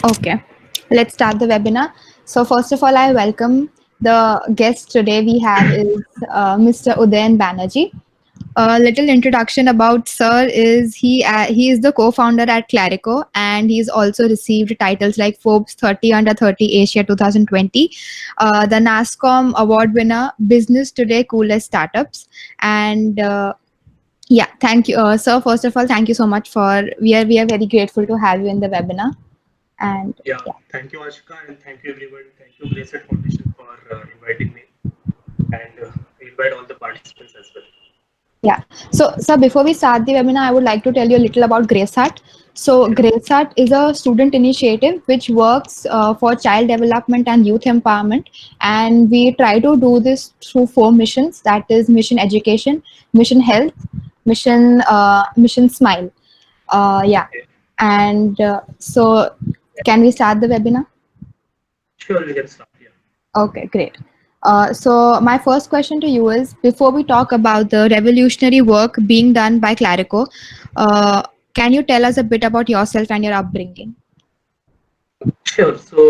Okay, let's start the webinar. So first of all, I welcome the guest today we have is Mr. Udayan Banerjee. A little introduction about Sir is he is the co-founder at Clarico, and he's also received titles like Forbes 30 Under 30 Asia 2020, the NASSCOM award winner, Business Today Coolest Startups, and yeah, thank you, Sir. First of all, thank you so much for we are very grateful to have you in the webinar, and Yeah, yeah. thank you, Ashika, and thank you, everyone. Thank you, Grayset Foundation, for inviting me, and I invite all the participants as well. Yeah. So before we start the webinar, I would like to tell you a little about GraceHeart. So Yeah, GraceHeart is a student initiative which works for child development and youth empowerment, and we try to do this through four missions. That is Mission Education, Mission Health, Mission Smile. Yeah. okay. And so, can we start the webinar? Sure, we can start. Yeah, Okay, great. So my first question to you is, before we talk about the revolutionary work being done by Clarico, uh, can you tell us a bit about yourself and your upbringing? sure. So,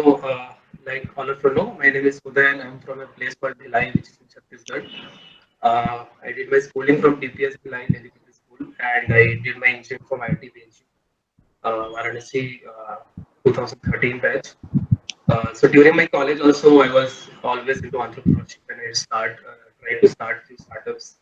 like all of you know, my name is Uday, and I'm from a place called Bhilai, which is in Chhattisgarh. I did my schooling from DPS Bhilai Elementary School, and I did my engineering from IIT BNG, Varanasi, 2013 batch. So during my college also, I was always into entrepreneurship, and tried to start few startups.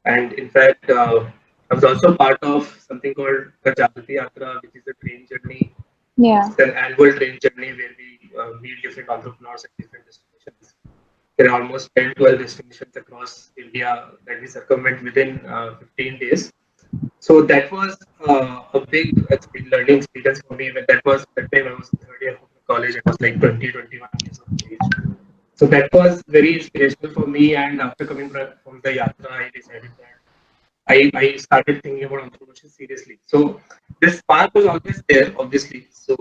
And in fact, I was also part of something called the Jagrati Yatra, which is a train journey. Yeah. It's an annual train journey where we meet different entrepreneurs at different destinations. There are almost 10, 12 destinations across India that we circumvent within 15 days. So that was a big learning experience for me. When that was that time I was in third year of college. I was like 20, 21 years of age. So that was very inspirational for me. And after coming from the yatra, I decided that I started thinking about entrepreneurship seriously. So this spark was always there, obviously. So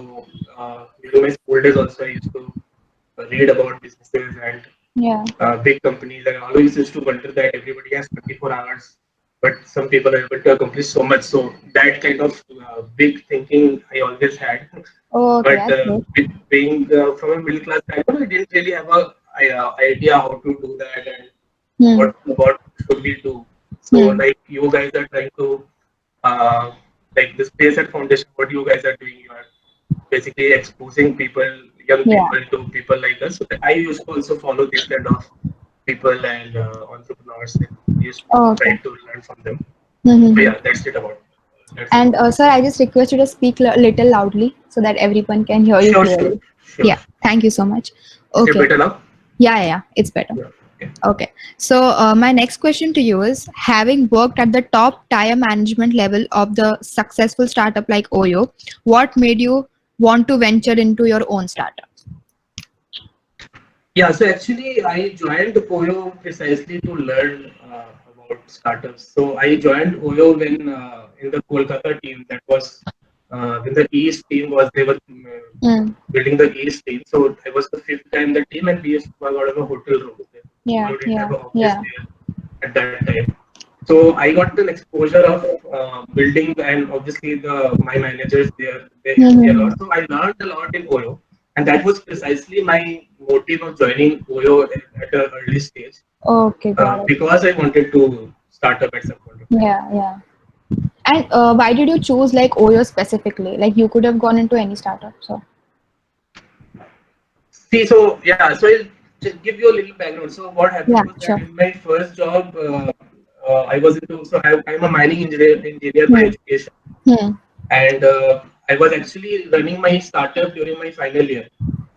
during my school days also, I used to read about businesses and Yeah. big companies. And I always used to wonder that everybody has 24 hours, but some people are able to accomplish so much. So that kind of big thinking I always had. Oh, okay, But that's good. with being from a middle class background, I didn't really have a idea how to do that and Hmm. what should we do. So Hmm. like you guys are trying to uh, like the Space at Foundation, what you guys are doing, you are basically exposing people, young Yeah. people to people like us. So I used to also follow this kind of people and entrepreneurs and used to Oh, try okay. to learn from them. So Mm-hmm. yeah, that's it about. That's it. And sir, I just request you to speak a little loudly so that everyone can hear you Sure, sure, clearly. sure. Yeah. Thank you so much. Is it Okay. better now? Yeah, yeah, yeah. It's better. Yeah. Okay. Okay. So, my next question to you is, having worked at the top tier management level of the successful startup like Oyo, what made you want to venture into your own startup? Yeah, so actually, I joined Oyo precisely to learn about startups. So I joined Oyo when in the Kolkata team. That was when the East team was they were Mm. building the East team. So I was the fifth guy in the team, and we used to work out of a hotel room. Yeah, Oyo didn't yeah, have an office yeah. there at that time. So I got an exposure of building, and obviously my managers there they helped me a Mm-hmm. lot. So I learned a lot in Oyo, and that was precisely my motive of joining Oyo at an early stage Okay, got it. because I wanted to start up at some point of time. Yeah, yeah. And why did you choose like Oyo specifically? Like you could have gone into any startup. So See, so yeah, so I'll just give you a little background. So what happened yeah, was that sure. in my first job, I was into so I'm a mining engineer by Hmm. education. Hmm. And I was actually running my startup during my final year.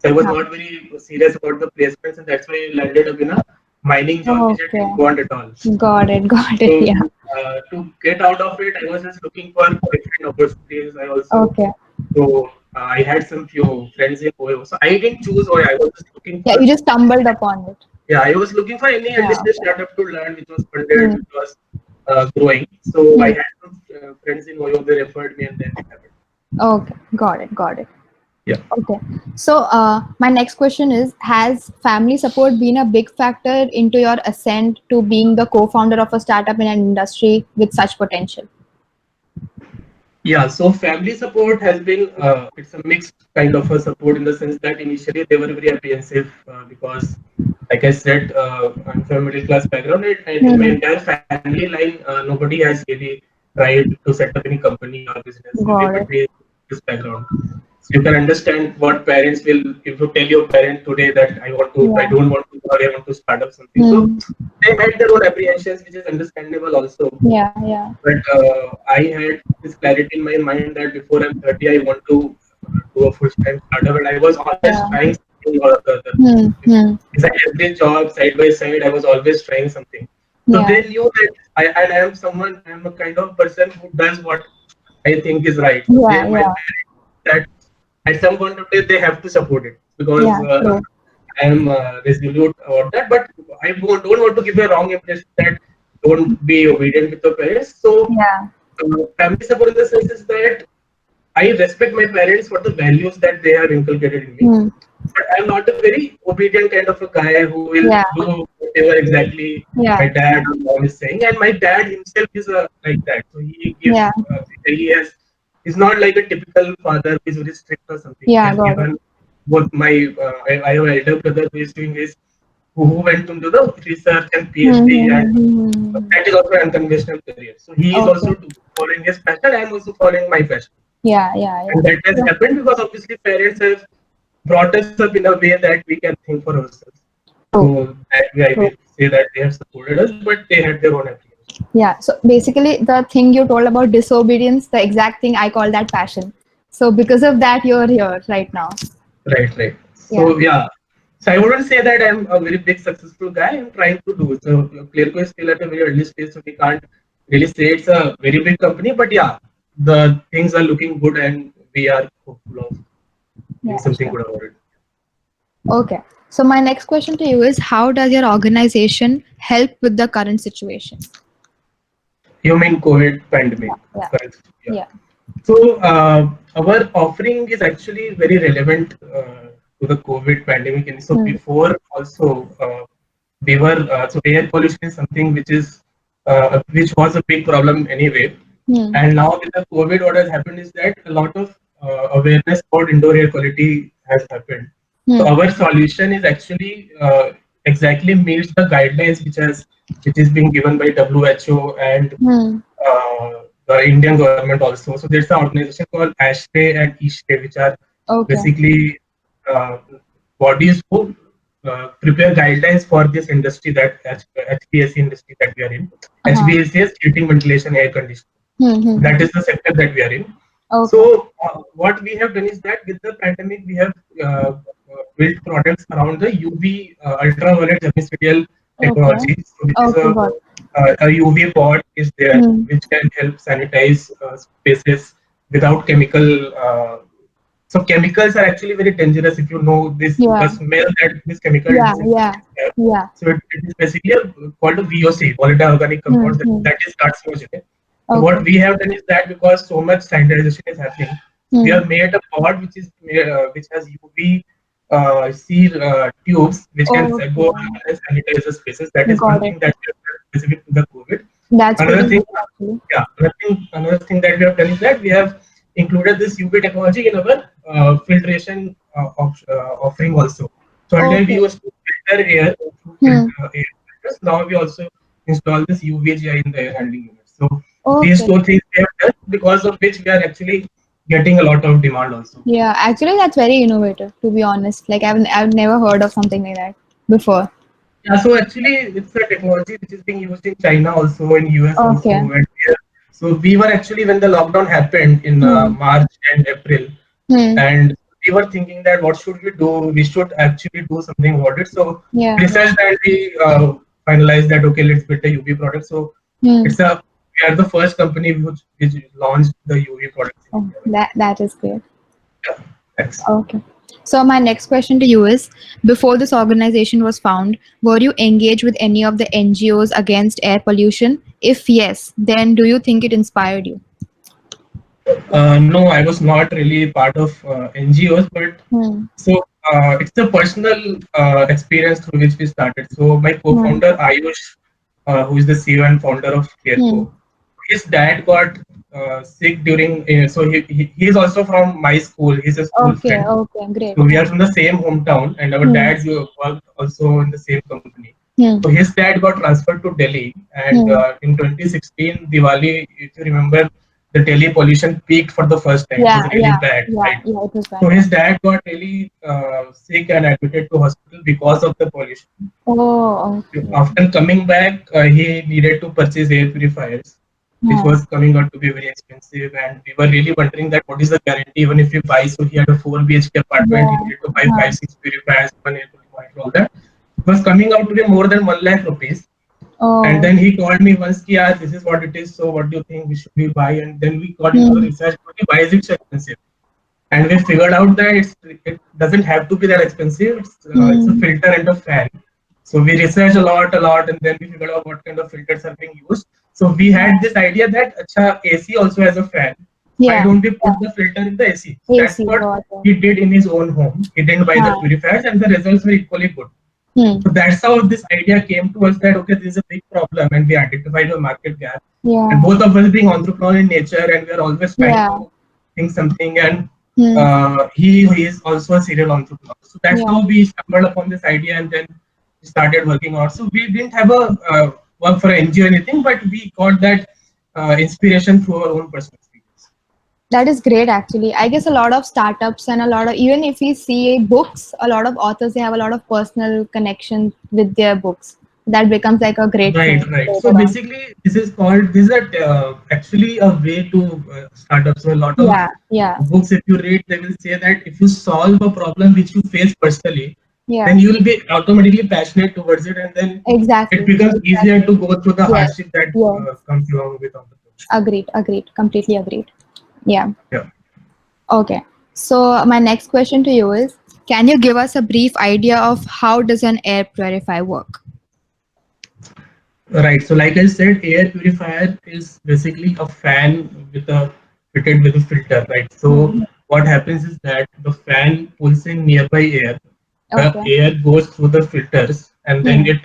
So I was Ah. not very serious about the placements, and that's why I landed up in a mining job which I Okay. didn't want at all. Got it. Got it. So Yeah. to get out of it, I was just looking for different opportunities. I also Okay. I had some few friends in Oyo, so I didn't choose Oyo. I was just looking Yeah, for you just stumbled upon it. yeah, I was looking for any Yeah. early-stage startup to learn, which was funded, Hmm. which was growing. So I Hmm. had some friends in Oyo. They referred me, and then it happened. Okay. Got it. Got it. Yeah. Okay. So, my next question is, has family support been a big factor into your ascent to being the co-founder of a startup in an industry with such potential? Yeah, so family support has been it's a mixed kind of a support in the sense that initially they were very apprehensive because, like I said, I'm from a middle class background and in my Hmm. entire family line, nobody has really tried to set up any company or business. Got it. Everybody is this background. So you can understand what parents will if you tell your parent today that I Yeah. don't want to or I want to start up something. So Hmm. they had their own apprehensions, which is understandable also. Yeah. Yeah. But I had this clarity in my mind that before I'm 30, I want to do a full-time startup, and I was always Yeah. trying something or the other. Hmm. Hmm. Beside every job, side by side, I was always trying something. So Yeah. they knew that I am someone, I'm a kind of person who does what I think is right. So Yeah. my Yeah. parents that at some point of time they have to support it because Yeah. True. I am resolute about that. But don't want to give a wrong impression that don't be obedient with your parents. So Yeah. family support in the sense is that I respect my parents for the values that they have inculcated in me. Hmm. But I'm not a very obedient kind of a guy who will Yeah. do whatever exactly my Yeah. dad or mom is saying. And my dad himself is like that. So he gives, Yeah. he has, he's not like a typical father who is very strict or something. He Yeah. has Got it. given both my, I have an elder brother who is doing his, who went into the research and Hmm. PhD, Hmm. and Hmm. Hmm. Hmm. that is also an unconventional career. So he is Okay. also following his passion. I am also following my passion. Yeah. Yeah. And Yeah. that has Yeah. happened because obviously parents have brought us up in a way that we can think for ourselves. True. So that way I True. will say that they have supported us, but they had their own application. Yeah. So basically, the thing you told about disobedience, the exact thing I call that passion. So because of that, you're here right now. Right, right. Yeah. So yeah. So I wouldn't say that I'm a very big successful guy. I'm trying to do it. So Clearco is still at a very early stage, so we can't really say it's a very big company. But yeah, the things are looking good, and we are hopeful of doing Yeah. something Sure. good about it. Okay. So my next question to you is, how does your organization help with the current situation? You mean COVID pandemic? Yeah. Yeah. Correct. Yeah. Yeah. So our offering is actually very relevant to the COVID pandemic. And so Hmm. before also we were so air pollution is something which was a big problem anyway. Hmm. And now with the COVID, what has happened is that a lot of awareness about indoor air quality has happened. So Hmm. our solution is actually exactly meets the guidelines which is being given by WHO and Hmm. the Indian government also. So there's an organization called ASHRAE and ESHRAE, which are Okay. basically uh, bodies who prepare guidelines for this industry that HVAC industry that we are in. Uh-huh. HVAC is heating, ventilation, air conditioning. Hmm. Hmm. That Hmm. is the sector that we are in. Okay. So what we have done is that with the pandemic, we have built products around the UV ultraviolet germicidal Okay. technology. So which is Okay. Got it. a UV pod is there Hmm. which can help sanitize spaces without chemical. So chemicals are actually very dangerous if you know this the Yeah. smell that this chemical Yeah. Yeah. disinfectants have. Yeah. So it is basically called a VOC, volatile organic Hmm. compounds Hmm. that is carcinogenic. So what Okay. we have done is that because so much sanitization is happening, we Hmm. have made a pod which has UV C tubes which can go Okay. and sanitize the spaces. That is one Got it. thing that we have done specific to the COVID. That's Another pretty thing, good actually. yeah, another thing that we have done is that we have included this UV technology in our filtration offering also. So earlier we Okay. used to filter air through Hmm. air filters. Now we also install this UVGI in the air handling unit. So these Okay. two things we have done because of which we are actually getting a lot of demand also. Yeah, actually that's very innovative to be honest. Like I've never heard of something like that before. Yeah, so actually it's a technology which is being used in China also, in US also, Okay. and so we were actually when the lockdown happened in Hmm. March and April, Hmm. and we were thinking that what should we do? We should actually do something about it. So Yeah, we yeah. researched and we finalized that okay, let's build a UV product. So Hmm. it's a we are the first company which launched the UV products in Oh, India. that is great. Yeah, thanks. Okay. So my next question to you is, before this organization was found, were you engaged with any of the NGOs against air pollution? If yes, then do you think it inspired you? No, I was not really part of NGOs, but Hmm. so it's a personal experience through which we started. So my Hmm. co-founder Ayush, who is the CEO and founder of Hmm. Clearco, his dad got sick during. He is also from my school. He's a school Okay, friend. okay, great. So we are from the same hometown, and our Hmm. dads worked also in the same company. Hmm. So his dad got transferred to Delhi, and Hmm. in 2016 Diwali, if you remember, the Delhi pollution peaked for the first time. It Yeah, was really yeah, bad, yeah, right? yeah, it was So bad, yeah. his dad got really sick and admitted to hospital because of the pollution. Oh, okay. After coming back, he needed to purchase air purifiers, which Hmm. was coming out to be very expensive. And we were really wondering that what is the guarantee even if you buy. So he had a 4 BHK apartment, he Yeah. needed to buy Huh. 5, 6 purifiers, one air purifier, all that. It was coming out to be more than 1 lakh rupees. And Oh. then he called me once, yeah, this is what it is. So what do you think we should we buy? And then we got into the Hmm. research, okay, why is it so expensive? And we figured out that it doesn't have to be that expensive. It's a Hmm. filter and a fan. So we researched a lot, and then we figured out what kind of filters are being used. So we had this idea that acha, AC also has a fan. Why Yeah. don't we Yeah. put the filter in the AC? So that's AC, what got it. he did in his own home. He didn't buy the Huh. purifiers, and the results were equally good. Hmm. So that's how this idea came to us that okay, this is a big problem, and we identified a market gap. And Yeah. both of us being entrepreneur in nature, and we are always trying Yeah. to think something. And Hmm. he is also a serial entrepreneur. So that's Yeah. how we stumbled upon this idea, and then we started working on. So we didn't have a work for an NGO or anything, but we got that inspiration through our own personal experience. That is great, actually. I guess a lot of startups and a lot of, even if we see books, a lot of authors, they have a lot of personal connection with their books. That becomes like a great Right, thing right. So later on. basically, this is actually a way to start up. So a lot of Yeah, yeah, books, if you read, they will say that if you solve a problem which you face personally, then yeah. you will be automatically passionate towards it, and then it Exactly. becomes easier Exactly. to go through the Yes. hardship that Yes. comes along with entrepreneurship. Agreed. Agreed. Completely agreed. Yeah. Yeah. Okay. So my next question to you is, can you give us a brief idea of how does an air purifier work? Right. So, like I said, air purifier is basically a fan with a fitted with a filter, right? So, Mhm. what happens is that the fan pulls in nearby air, the Okay. air goes through the filters, and then Hmm. it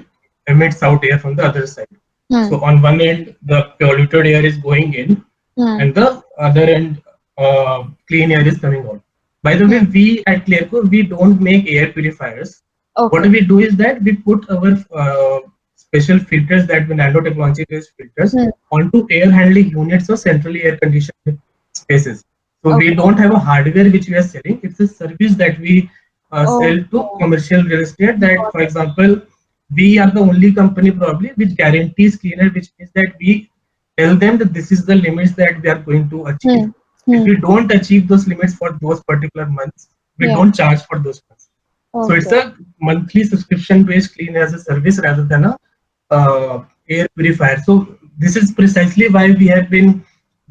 emits out air from the other side. Hmm. So, on one end, the polluted air is going in, Hmm. and the other end, clean air is coming out. By the way, Hmm. we at Clearco, we don't make air purifiers. What Okay. we do is that we put our special filters, that we nanotechnology based filters, Hmm. onto air handling units or centrally air conditioned spaces. So we Okay. don't have a hardware which we are selling. It's a service that we sell to Okay. commercial real estate. That, Got for it. example, we are the only company probably which guarantees cleaner, which means that we tell them that this is the limits that we are going to achieve. Hmm. If Hmm. we don't achieve those limits for those particular months, we Yeah. don't charge for those months. So it's Okay. a monthly subscription based clean as a service rather than a air purifier. So this is precisely why we have been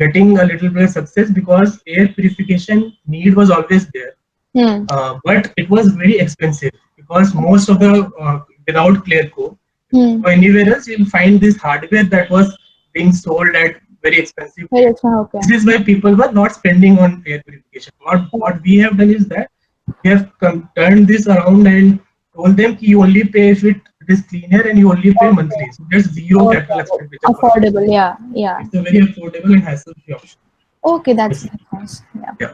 getting a little bit of success, because air purification need was always there, Hmm. but it was very expensive, because most of the without Clearco, if you Hmm. go anywhere else, you'll find this hardware that was being sold at very expensive Very rate. expensive. Okay. This is why people were not spending on air purification. What we have done is that we have turned this around and told them ki you only pay if it is cleaner, and you only pay Okay. monthly. So there's zero capital Okay. expenditure for us. Affordable. Yeah. Yeah. It's a very affordable and hassle-free option. Okay. That's Basically. nice. Yeah. Yeah.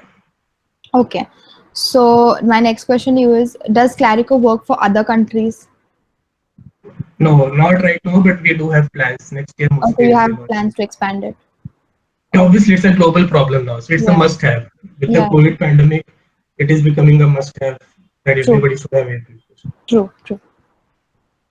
Okay. So my next question to you is, does Clarico work for other countries? No, not right now, but we do have plans. Next year Okay, mostly you we'll be have launching. plans to expand it. Yeah, Okay. obviously, it's a global problem now, so it's a Yeah. must-have. With the Yeah. COVID pandemic, it is becoming a must-have that True. everybody should have air purification. True. True.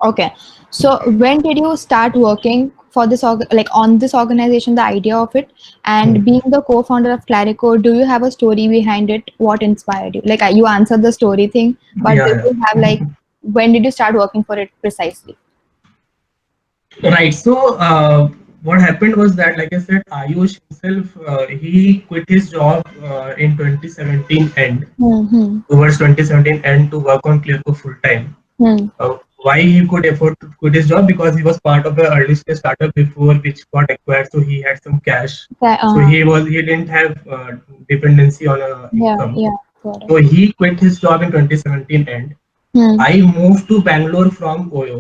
Okay. So when did you start working for this like on this organization, the idea of it, and Hmm. being the co-founder of Clarico, do you have a story behind it? What inspired you? Like you answered the story thing, but do Yeah, you have yeah. like when did you start working for it precisely? Right. So, what happened was that, like I said, Ayush himself, he quit his job in 2017 end, Hmm. towards 2017 end, to work on Clearco full time. Hmm. Why he could afford to quit his job? Because he was part of the early stage startup before, which got acquired, so he had some cash. Okay, So he didn't have dependency on a yeah. income. Yeah. Got it. So he quit his job in 2017 end. Hmm. I moved to Bangalore from Oyo,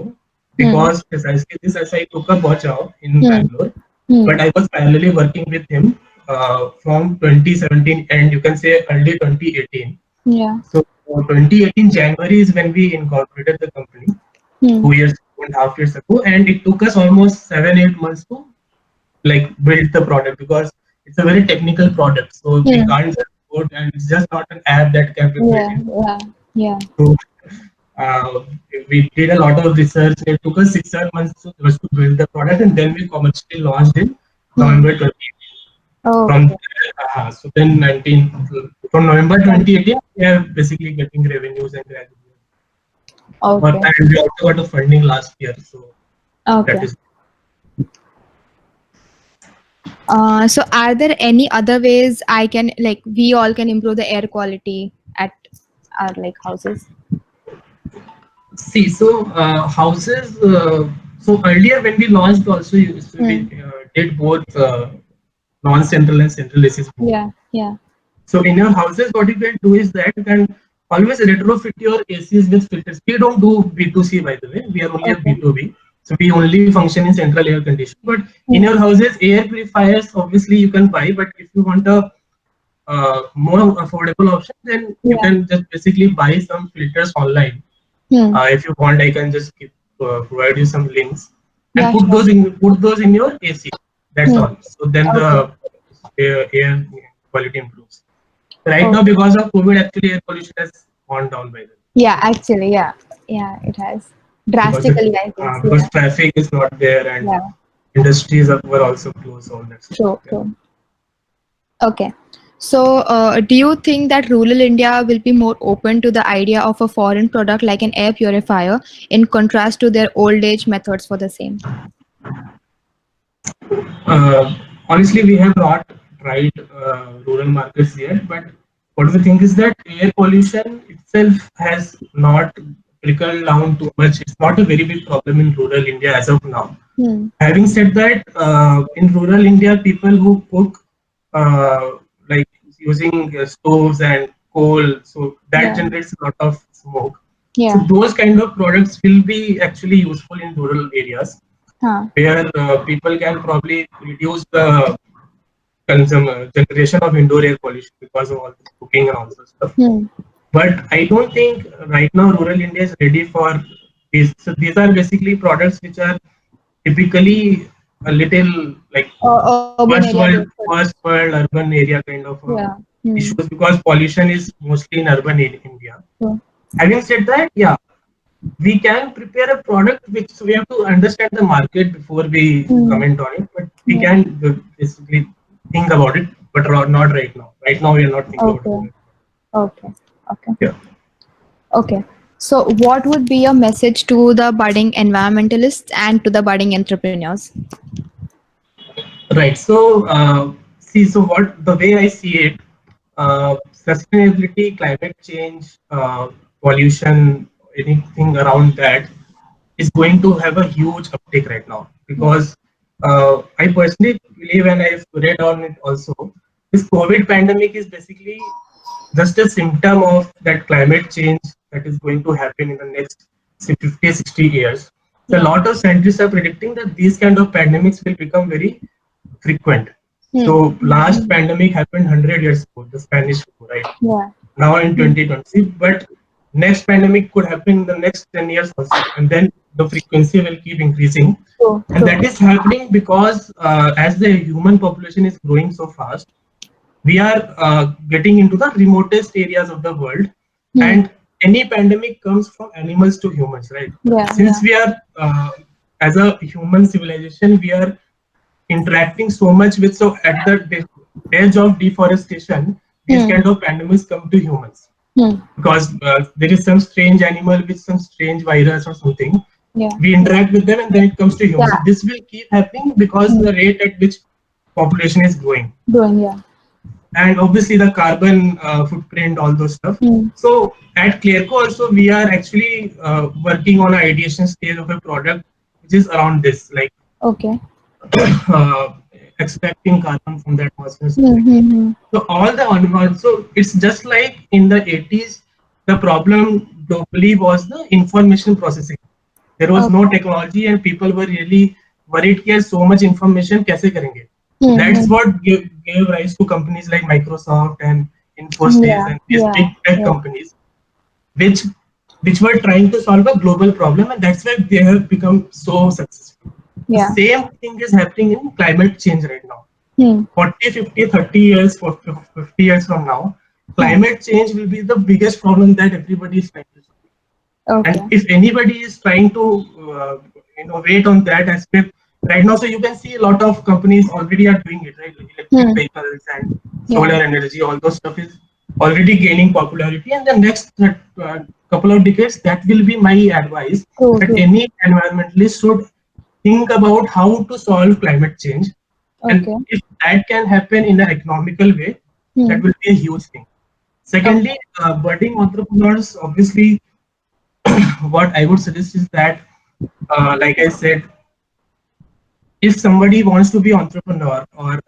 Hmm. because precisely this, as I took a job in Hmm. Bangalore, Hmm. but I was parallelly working with him from 2017 and you can say early 2018. Yeah. So 2018 January is when we incorporated the company, Hmm. 2 years, 2.5 years ago, and it took us almost 7-8 months to like build the product because it's a very technical product. So we Hmm. can't just code, and it's just not an app that can be built Yeah. in. Yeah. Yeah. So uh, we did a lot of research. It took us 6-7 months to build the product, and then we commercially launched in Hmm. November 2018. From Okay. so then 19 from November 2018, we are basically getting revenues and gradually. But Okay. and we also got the funding last year, so that Okay. is. So are there any other ways I can like we all can improve the air quality at our like houses? See, so houses. So earlier when we launched, also we Hmm. did both non-central and central ACs both. Yeah. Yeah. So in your houses, what you can do is that you can always retrofit your ACs with filters. We don't do B2C, by the way. We are only a Okay. B2B. So we only function in central air conditioning. But in Hmm. your houses, air purifiers obviously you can buy. But if you want a more affordable option, then you Yeah. can just basically buy some filters online. Hmm. If you want, I can just provide you some links and Yeah. Sure. put those in your AC. That's Hmm. all. So then Okay. the air quality improves. Right now, Okay. because of COVID, actually air pollution has gone down by the way. Yeah. Actually. Yeah. Yeah. It has drastically. I guess. Because Yeah. traffic is not there and Yeah. industries were also closed, all that stuff. True. Yeah. True. Okay. So, do you think that rural India will be more open to the idea of a foreign product like an air purifier in contrast to their old age methods for the same? Honestly, we have not tried rural markets yet, but what we think is that air pollution itself has not trickled down too much. It's not a very big problem in rural India as of now. Hmm. Having said that, in rural India, people who cook uh, like using stoves and coal, so that Yeah. generates a lot of smoke. So Yeah. those kind of products will be actually useful in rural areas Huh. where people can probably reduce the generation of indoor air pollution because of all this cooking and all this stuff. Hmm. But I don't think right now rural India is ready for these. So these are basically products which are typically a little like Urban area based products. first world urban area kind of Yeah. Hmm. issues because pollution is mostly in urban India. True. Having said that, yeah, we can prepare a product which so we have to understand the market before we Hmm. comment on it, but we Yeah. can basically think about it, but not right now. Right now, we are not thinking about Okay. it. Okay. Okay. Yeah. Okay. So, what would be your message to the budding environmentalists and to the budding entrepreneurs? Right. So, see, so what the way I see it, sustainability, climate change, pollution, anything around that is going to have a huge uptick right now because I personally believe, and I've read on it also, this COVID pandemic is basically just a symptom of that climate change that is going to happen in the next say 50, 60 years. So a Yeah. lot of scientists are predicting that these kind of pandemics will become very frequent. Hmm. So last pandemic happened 100 years ago, the Spanish flu, right? Yeah. Now in Hmm. 2020, but next pandemic could happen in the next 10 years also, and then the frequency will keep increasing. True. And True. that is happening because as the human population is growing so fast, we are getting into the remotest areas of the world, Hmm. and any pandemic comes from animals to humans, right? Yeah. Since Yeah. we are as a human civilization, we are interacting so much with, so at the edge of deforestation, these Hmm. kind of pandemics come to humans Hmm. because there is some strange animal with some strange virus or something. Yeah. We interact with them and then it comes to humans. So Yeah. this will keep happening because Hmm. the rate at which population is growing, Doing. Yeah. and obviously the carbon footprint, all those stuff. Hmm. So at Clearco also we are actually working on an ideation stage of a product which is around this, like Okay. uh, extracting carbon from the atmosphere, Hmm. something. Hmm. Hmm. So all the so it's just like in the 80s, the problem globally was the information processing. There was no Okay. technology and people were really worried कि यार so much information कैसे करेंगे. Hmm. That's Hmm. what gave rise to companies like Microsoft and Infosys Yeah, and these yeah, big tech yeah, companies, which which were trying to solve a global problem, and that's why they have become so successful. The yeah. same thing is happening in climate change right now. Hmm. 40, 50, 30 years, 50 years from now, Hmm. climate change will be the biggest problem that everybody is trying to solve. And Okay. if anybody is trying to innovate on that aspect right now, so you can see a lot of companies already are doing it, right? Like electric Hmm. vehicles and Yeah. solar energy, all those stuff is already gaining popularity. And the next couple of decades, that will be my advice, True, that true. any environmentalist should think about how to solve climate change. And Okay. if that can happen in an economical way, that Hmm. will be a huge thing. Okay. Secondly, budding entrepreneurs, obviously, what I would suggest is that, like I said, if somebody wants to be entrepreneur or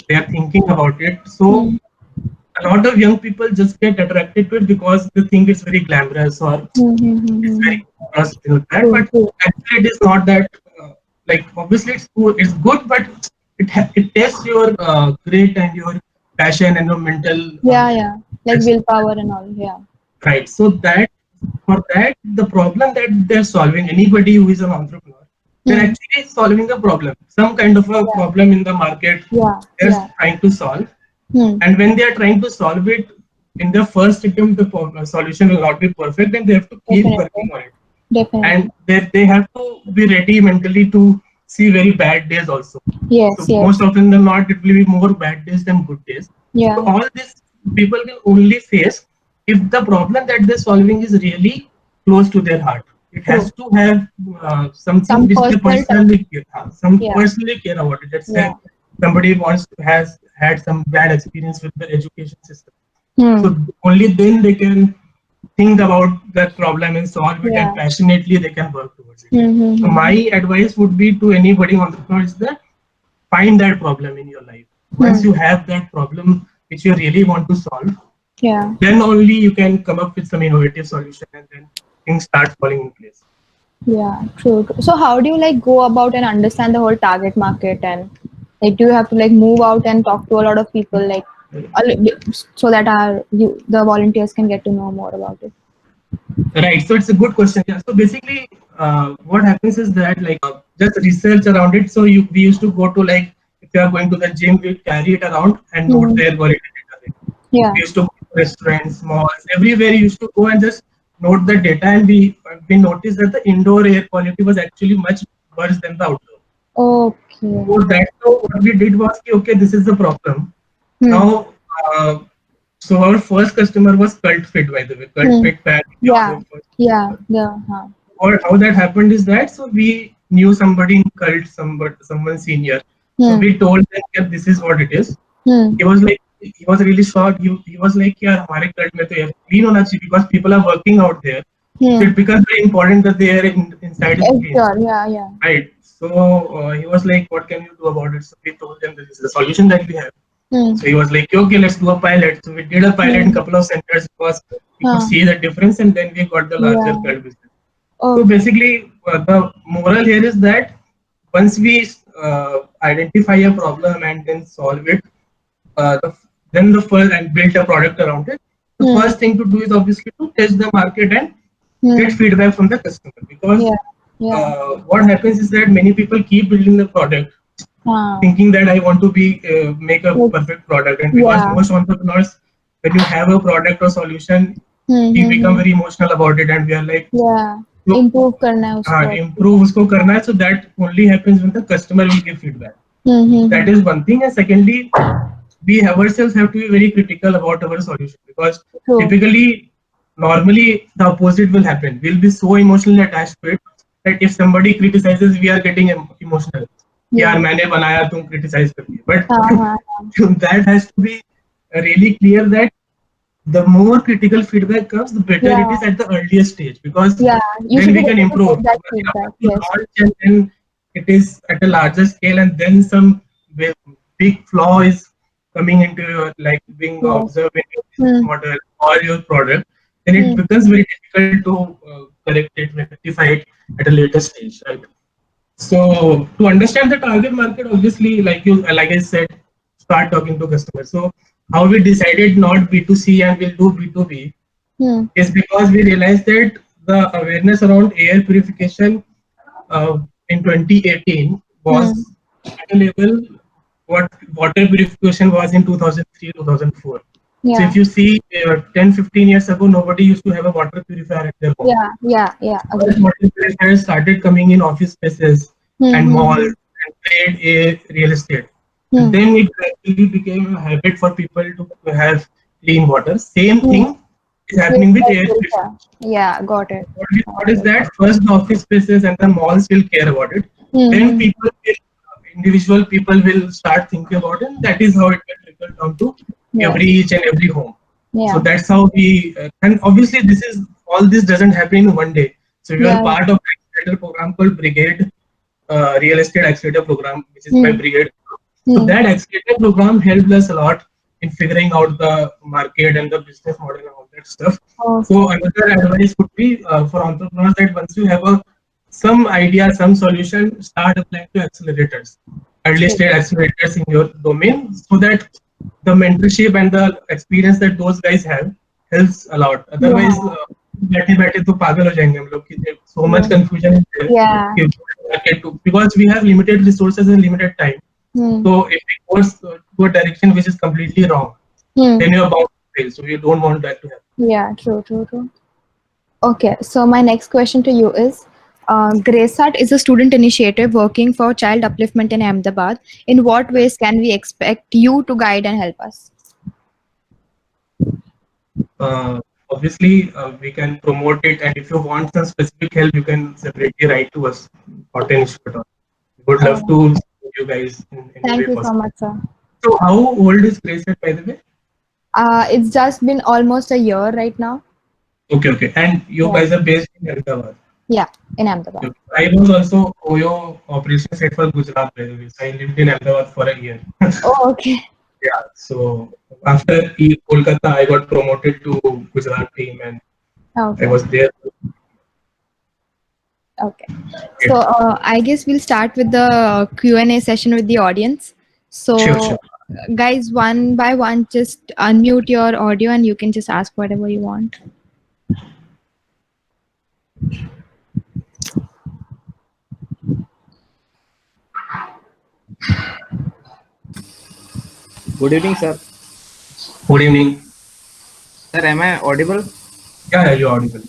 they are thinking about it, so Hmm. a lot of young people just get attracted to it because they think it's very glamorous or Hmm. Hmm. Hmm. it's Hmm. very Hmm. glamorous, things like that. True, But true. actually, it is not that. Like obviously, it's good, but it tests your grit and your passion and your mental Yeah, yeah. Like that's willpower and all. Yeah. right. So that for that, the problem that they're solving, anybody who is an entrepreneur, they're Hmm. actually solving a problem, some kind of a Yeah. problem in the market Yeah. they're Yeah. trying to solve. Hmm. And when they are trying to solve it in the first attempt, the solution will not be perfect, and they have to keep working Definitely. on it. Definitely. And they have to be ready mentally to see very bad days also. So Yes. most Yes. often than not, it will be more bad days than good days. So Yeah. all this people will only face if the problem that they're solving is really close to their heart. It has True. to have something Some which they personal touch. personally care, some Yeah. personally care about it. Let's say Yeah. somebody wants has had some bad experience with the education system, Hmm. so only then they can think about that problem and solve it, and Yeah. passionately they can work towards it. Hmm. Hmm. So Hmm. my advice would be to anybody entrepreneur is that find that problem in your life. Once Hmm. you have that problem which you really want to solve, Yeah. then only you can come up with some innovative solution, and then things start falling in place. Yeah, true, true. So how do you like go about and understand the whole target market, and like do you have to like move out and talk to a lot of people like so that our you the volunteers can get to know more about it? Right. So it's a good question. Yeah. So basically, what happens is that like just research around it. So we used to go to, like, if you are going to the gym, we carry it around and note Hmm. their quality data. Like, Yeah. we used to go to restaurants, malls, everywhere. You used to go and just note the data, and we noticed that the indoor air quality was actually much worse than the outdoor. Okay. So that's how what we did was, okay, this is the problem. Hmm. Now, uh, so our first customer was Cult Fit, by the way. Cult Hmm. Fit Pan, Yeah. our first Yeah. customer. The huh. Or how that happened is that, so we knew somebody in Cult, someone senior. So Hmm. we told them that this is what it is. Hmm. He was really shocked. He was like, yeah, हमारे cult में तो यार clean होना चाहिए because people are working out there. So Hmm. it becomes very important that the air inside is clean. Sure. Yeah. Yeah. Right. So he was like, what can you do about it? So we told them this is the solution that we have. Hmm. So he was like, okay, let's do a pilot. So we did a pilot in a Hmm. couple of centers because we could Huh. see the difference, and then we got the larger Yeah. cult business. So Okay. basically, the moral here is that once we identify a problem and then solve it, then the first and build a product around it. The Hmm. first thing to do is obviously to test the market and get Hmm. feedback from the customer, because Yeah. Yeah. what happens is that many people keep building the product Huh. thinking that I want to be make a Like, perfect product, and because yeah. most entrepreneurs, when you have a product or solution, Hmm. we Hmm. become Hmm. very emotional about it, and we are like, Yeah. so, Improve करना है उसको अच्छे improve से. usko karna hai. So that only happens when the customer will give feedback. That Hmm. is one thing. And secondly, we ourselves have to be very critical about our solution, because True. typically, normally the opposite will happen. We'll be so emotionally attached to it that if somebody criticizes, we are getting emotional. यार Yeah. मैंने बनाया तुम criticize कर दिए. हाँ But हाँ हाँ. that has to be really clear that the more critical feedback comes, the better it Yeah. is at the earliest stage, because Yeah. You then should be we can ready to improve. take that We feedback. have to Yes. launch, and then it is at a larger scale, and then some big flaw is coming into your, like, being Yes. observed in your business Hmm. model or your product, then it Hmm. becomes very difficult to correct it, rectify it at a later stage, right? So to understand the target market, obviously, like I said, start talking to customers. So how we decided not B2C and we'll do B2B Hmm. is because we realized that the awareness around air purification in 2018 was Hmm. at a level what water purification was in 2003 2004. So Yeah. if you see 10 15 years ago, nobody used to have a water purifier at their home. Yeah. Yeah. Yeah. First Agree. water purifiers started coming in office spaces Hmm. and Hmm. malls Hmm. and trade real estate. And Hmm. then it gradually became a habit for people to have clean water. Same Hmm. thing is With happening with air air purifier. purification. Yeah. Got it. What we thought is Okay. that first the office spaces and the malls will care about it. Hmm. Then Hmm. individual people will start thinking about it. And that is how it will trickle down to every Yes. each and every home. So Yeah. that's how and obviously this is all this doesn't happen in one day. So we are Yeah. part of an accelerator program called Brigade, Real Estate Accelerator Program, which is by Hmm. Brigade. So Hmm. that accelerator program helped us a lot in figuring out the market and the business model and all that stuff. Okay. So another advice would be for entrepreneurs that once you have some idea, some solution, start applying to accelerators, early True. stage accelerators in your domain, so that the mentorship and the experience that those guys have helps a lot. Otherwise, Yeah. बैठे बैठे तो पागल हो जाएंगे हम लोग कि so much Yeah. confusion is there Yeah. कि market to because we have limited resources and limited time. Hmm. So if it goes to a direction which is completely wrong, Hmm. then you're bound to fail. So you don't want that to happen. Yeah. True. True. True. Okay, so my next question to you is GraceHeart is a student initiative working for child upliftment in Ahmedabad. In what ways can we expect you to guide and help us? Obviously, we can promote it, and if you want some specific help, you can separately write to us. Not an issue at all. We would love Uh, to support you guys in any Thank way you so possible. much, sir. So, how old is Grayset, by the way? It's just been almost a year right now. Okay, okay. And you Yeah, guys are based in Ahmedabad. yeah, in Ahmedabad. Okay. I was also OYO operations head for Gujarat, by the way. So I lived in Ahmedabad for a year. Oh, okay. Yeah. So after Kolkata, I got promoted to Gujarat team, and I Okay, was there. okay. So I guess we'll start with the Q&A session with the audience. Sure, sure. So, guys, one by one, just unmute your audio and you can just ask whatever you want. Good evening, sir. Good evening. Sir, am I audible? Yeah, you're audible.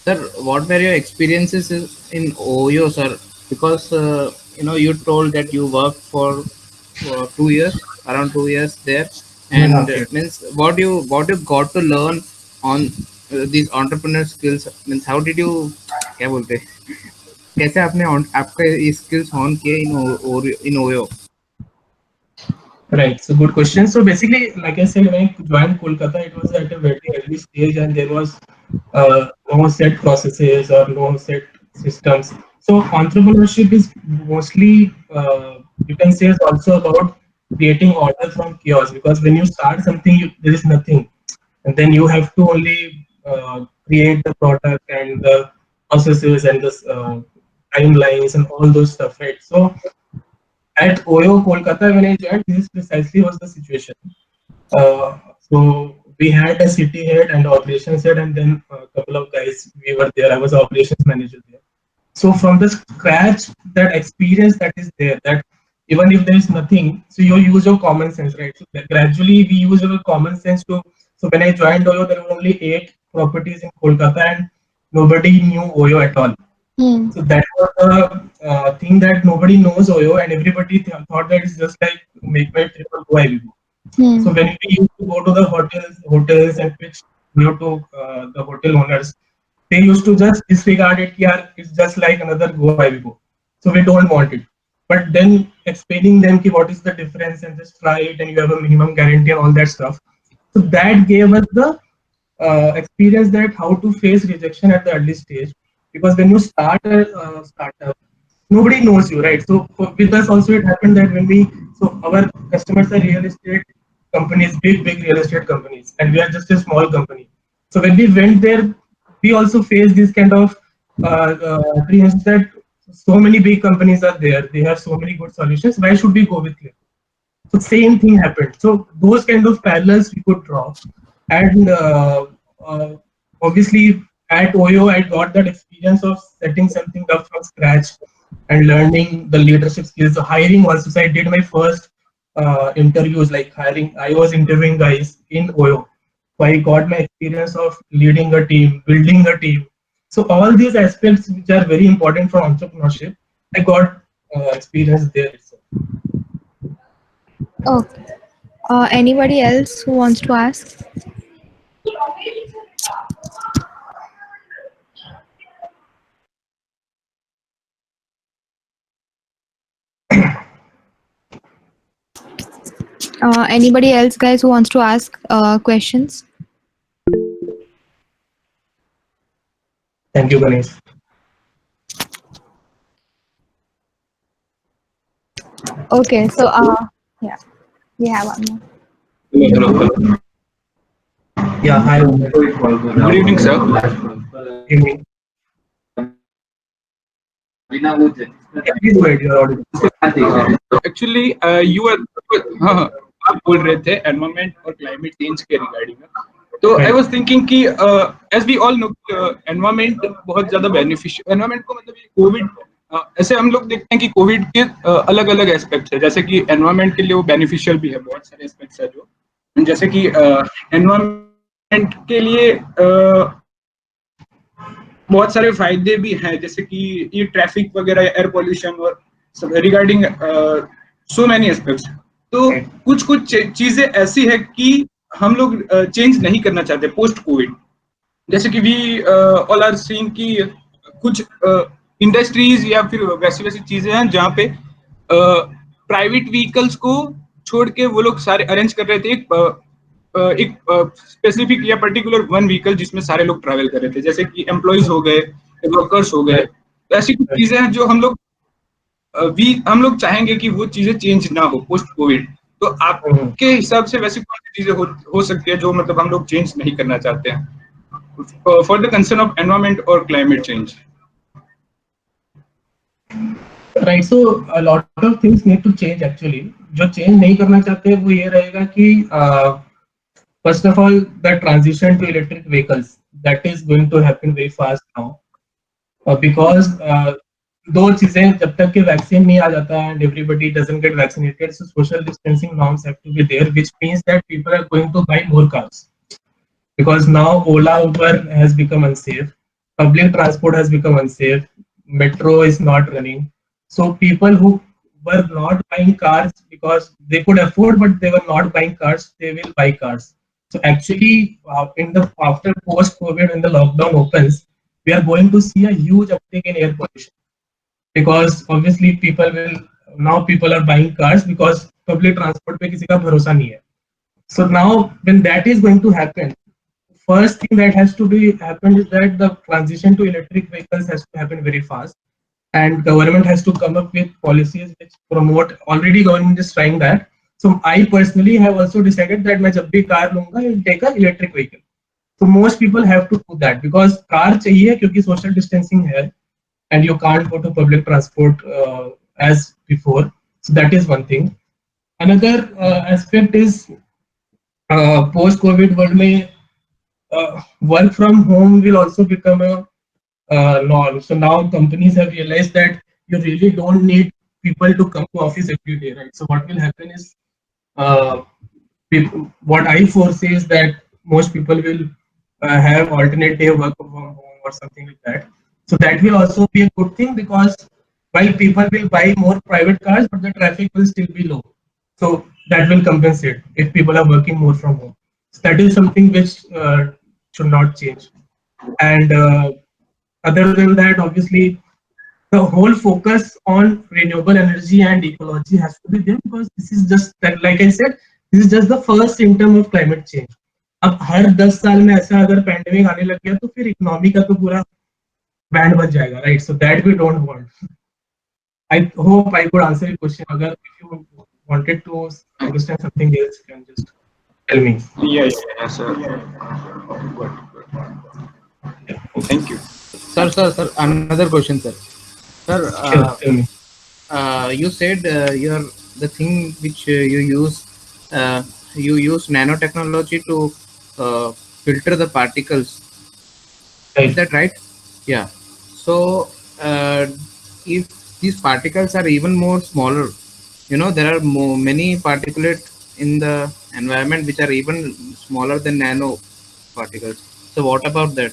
Sir, what were your experiences in OYO, sir? Because you told that you worked for 2 years, around 2 years there, and 2.5 years. means what you got to learn on these entrepreneur skills. Means how did you क्या बोलते कैसे आपने आपके skills hone किए in OYO? Right. So good question. So basically, like I said, when I joined Kolkata, it was at a very early stage, and there was no set processes or no set systems. So entrepreneurship is mostly, you can say, is also about creating order from chaos. Because when you start something, there is nothing, and then you have to only create the product and the processes and the timelines and all those stuff, right? So at OYO Kolkata, when I joined, this precisely was the situation. So we had a city head and operations head, and then a couple of guys. We were there. I was operations manager there. So from the scratch, that experience that is there, that even if there is nothing, so you use your common sense, right? So that gradually we use our common sense to. So when I joined OYO, there were only 8 properties in Kolkata, and nobody knew OYO at all. Hmm. So that was the thing that nobody knows OYO, and everybody thought that it's just like make my trip or go IBB. Hmm. So when we used to go to the hotels and pitch to the hotel owners, they used to just disregard it. Yeah, it's just like another go IBB. So we don't want it. But then explaining them ki what is the difference and just try it and you have a minimum guarantee and all that stuff. So that gave us the experience that how to face rejection at the early stage, because when you start a startup, nobody knows you, right? So with us also it happened that when we, so our customers are real estate companies, big real estate companies, and we are just a small company. So when we went there, we also faced this kind of apprehension that so many big companies are there, they have so many good solutions, why should we go with them? So same thing happened. So those kind of parallels we could draw, and uh, obviously at OYO I got that experience of setting something up from scratch and learning the leadership skills. So hiring also, so I did my first interviews like hiring. I was interviewing guys in OYO, so I got my experience of leading a team, building a team. So all these aspects which are very important for entrepreneurship, I got experience there itself. Okay. Anybody else who wants to ask? Anybody else, guys, who wants to ask questions? Thank you, Ganesh. Okay, so yeah, we have one more. Hello. Yeah, hi. Good evening, sir. Evening. Yeah, please go ahead. You're audible. Actually, you were हाँ आप बोल रहे थे environment और climate change के regarding में, तो I Right. Was thinking कि as we all know environment बहुत ज्यादा बेनिफिशियल एनवायरमेंट को मतलब ये कोविड ऐसे हम लोग देखते हैं कि कोविड के अलग अलग एस्पेक्ट्स है, जैसे कि एनवायरमेंट के लिए वो बेनिफिशियल भी है, बहुत सारे एस्पेक्ट्स है जो जैसे कि एनवायरमेंट के लिए बहुत सारे फायदे भी हैं, जैसे कि ये ट्रैफिक वगैरह, एयर पोल्यूशन और रिगार्डिंग सो मैनी एस्पेक्ट्स। तो Right. कुछ कुछ चीजें ऐसी है कि हम लोग चेंज नहीं करना चाहते पोस्ट कोविड, जैसे कि वी ऑल आर सीइंग कि कुछ इंडस्ट्रीज या फिर वैसी वैसी चीजें हैं जहाँ पे प्राइवेट व्हीकल्स को छोड़ के वो लोग सारे अरेंज कर रहे थे एक स्पेसिफिक या पर्टिकुलर वन व्हीकल जिसमें सारे लोग ट्रैवल कर रहे थे, जैसे कि एम्प्लॉइज हो गए, वर्कर्स हो गए। Right. तो ऐसी कुछ चीजें हैं जो हम लोग चाहेंगे कि वो चीजें चेंज ना हो पोस्ट कोविड। तो Mhm. आपके हिसाब से वैसी कौन सी चीजें हो सकती है जो मतलब हम लोग चेंज नहीं करना चाहते हैं for the concern of environment और climate change? Right. So a lot of things need to change actually. जो change नहीं करना चाहते वो ये रहेगा कि first of all the transition to electric vehicles that is going to happen very fast now because दो चीजें जब तक कि वैक्सीन नहीं आ जाता and everybody doesn't get vaccinated, so social distancing norms have to be there, which means that people are going to buy more cars because now Ola Uber has become unsafe, public transport has become unsafe, metro is not running. So people who were not buying cars because they could afford but they were not buying cars, they will buy cars. So actually in the after post COVID when the lockdown opens, we are going to see a huge uptick in air pollution because obviously people are buying cars because public transport पे किसी का भरोसा नहीं है. So now when that is going to happen, first thing that has to be happened is that the transition to electric vehicles has to happen very fast and government has to come up with policies which promote. Already government is trying that. So I personally have also decided that मैं जब भी car लूंगा I will take a electric vehicle. So most people have to do that because car चाहिए क्योंकि social distancing है and you can't go to public transport as before. So that is one thing. Another aspect is post COVID world में work from home will also become a norm. So now companies have realized that you really don't need people to come to office every day, right? So what will happen is, uh, what I foresee is that most people will have alternate day work from home or something like that. So that will also be a good thing because while people will buy more private cars, but the traffic will still be low. So that will compensate if people are working more from home. So that is something which should not change. And other than that, obviously, the whole focus on renewable energy and ecology has to be there because this is just like I said, this is just the first symptom of climate change. अब हर 10 साल में ऐसा अगर pandemic आने लग गया तो फिर इकोनॉमी का तो पूरा बैंड बच जाएगा, right? So that we don't want. I hope I could answer your question. अगर if you wanted to understand something else, you can just tell me. Yeah, sir. Good. Thank you. Sir, another question, sir. Sir, Sure, tell me. you said your the thing which you use nanotechnology to filter the particles. Is Right. that right? Yeah. So if these particles are even more smaller, there are many particulate in the environment which are even smaller than nano particles. So what about that?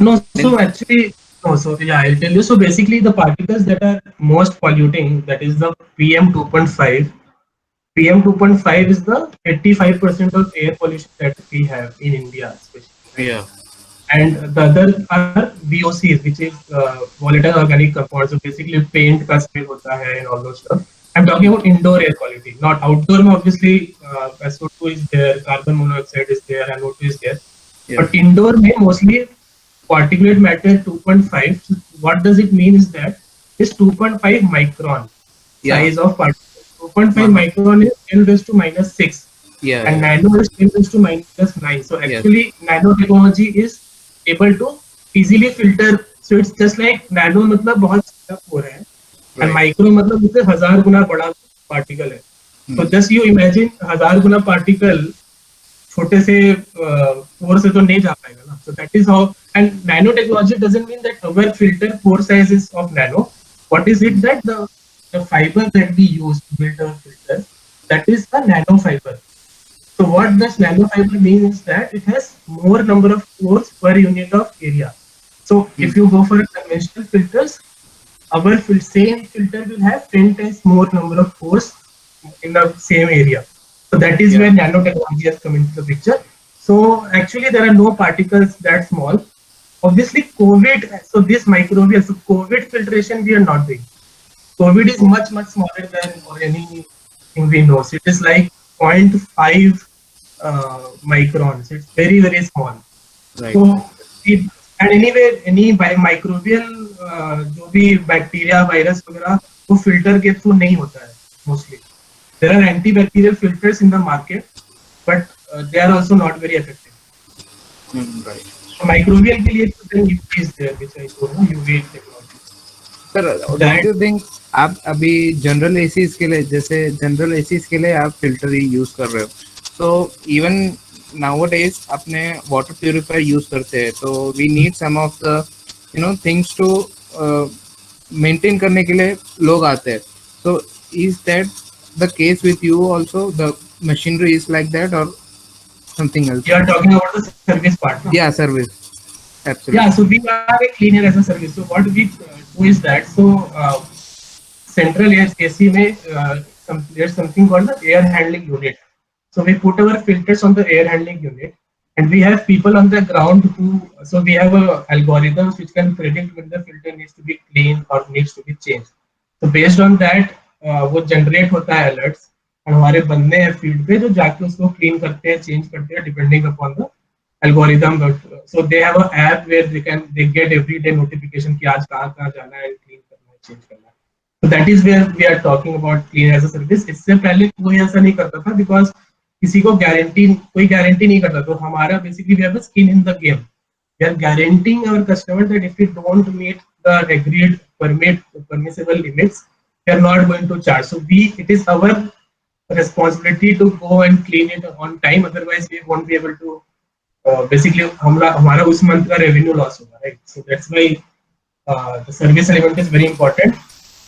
No, Then, so actually, no, so yeah, I'll tell you. So basically, the particles that are most polluting, that is the PM 2.5. PM 2.5 is the 85% of air pollution that we have in India, especially, right? yeah, And the other are VOCs, which is volatile organic compounds. So basically, paint का smell होता है and all those stuff. I'm talking about indoor air quality, not outdoor. में obviously, SO2 is there, carbon monoxide is there, NO2 is there. yeah, But indoor में mostly particulate matter 2.5. So what does it mean is that is 2.5 micron yeah, size of particle. 2.5 uh-huh. micron is 10 raised to minus 6 Yeah, and yeah, nano is 10 raised to minus 9. So yes, actually nanotechnology is able to easily filter. So it's just like nano मतलब बहुत छोटा पोर है and right. micro मतलब उससे 1000 गुना बड़ा particle है. Hmm. So just you imagine 1000 Guna particle छोटे से पोर से तो नहीं जा पाएगा ना. So that is how. And nanotechnology doesn't mean that our filter pore size is of nano. What is it that the fiber that we use to build our filter, that is the nano fiber. So what does nanofiber mean is that it has more number of pores per unit of area. So Hmm. if you go for a conventional filters, our same filter will have 10 times more number of pores in the same area. So that is Yeah, where nanotechnology has come into the picture. So actually there are no particles that small. Obviously COVID, so this microbial, so COVID filtration we are not doing. COVID is much, much smaller than or anything we know. So it is like zero point 0.5 microns. It's very, very small. right. So it, and anyway, any microbial जो भी bacteria virus वगैरह वो filter के through नहीं होता है mostly. There are antibacterial filters in the market, but they are also not very effective. Hmm, right. So microbial के लिए तो then UV is there, which I told you, UV technology. Sir don't That you think आप अभी general ACs के लिए, जैसे general ACs के लिए आप फिल्टर ही यूज कर रहे हो, तो इवन नाउअडेज अपने वाटर प्यूरिफायर यूज करते हैं, तो we need some of the things to maintain करने के लिए लोग आते हैं. So is that the case with you also, the machinery is like that और something you else? are talking about the service part, no? या service, Yeah, so absolutely. we are a clean air as a service. So what we do is that, so central air AC में there's something called the air handling unit. So we put our filters on the air handling unit, and we have people on the ground who. So we have algorithms which can predict when the filter needs to be cleaned or needs to be changed. So based on that, वो generate होता है alerts, और हमारे बंदे हैं field पे जो जाके उसको क्लीन करते हैं, चेंज करते हैं depending upon the algorithm. So they have an app where they get every day notification कि आज कहाँ कहाँ जाना है, clean करना है, change करना है. So that is where we are talking about clean as a service. इससे पहले कोई ऐसा नहीं करता था because किसी को कोई गारंटी नहीं करता. तो हमारा basically we have a skin in the game. We are guaranteeing our customer that if we don't meet the agreed permissible limits, we are not going to charge. So it is our responsibility to go and clean it on time. Otherwise, we won't be able to. Basically, हमारा उस month का revenue loss होगा, right? So that's why the service element is very important.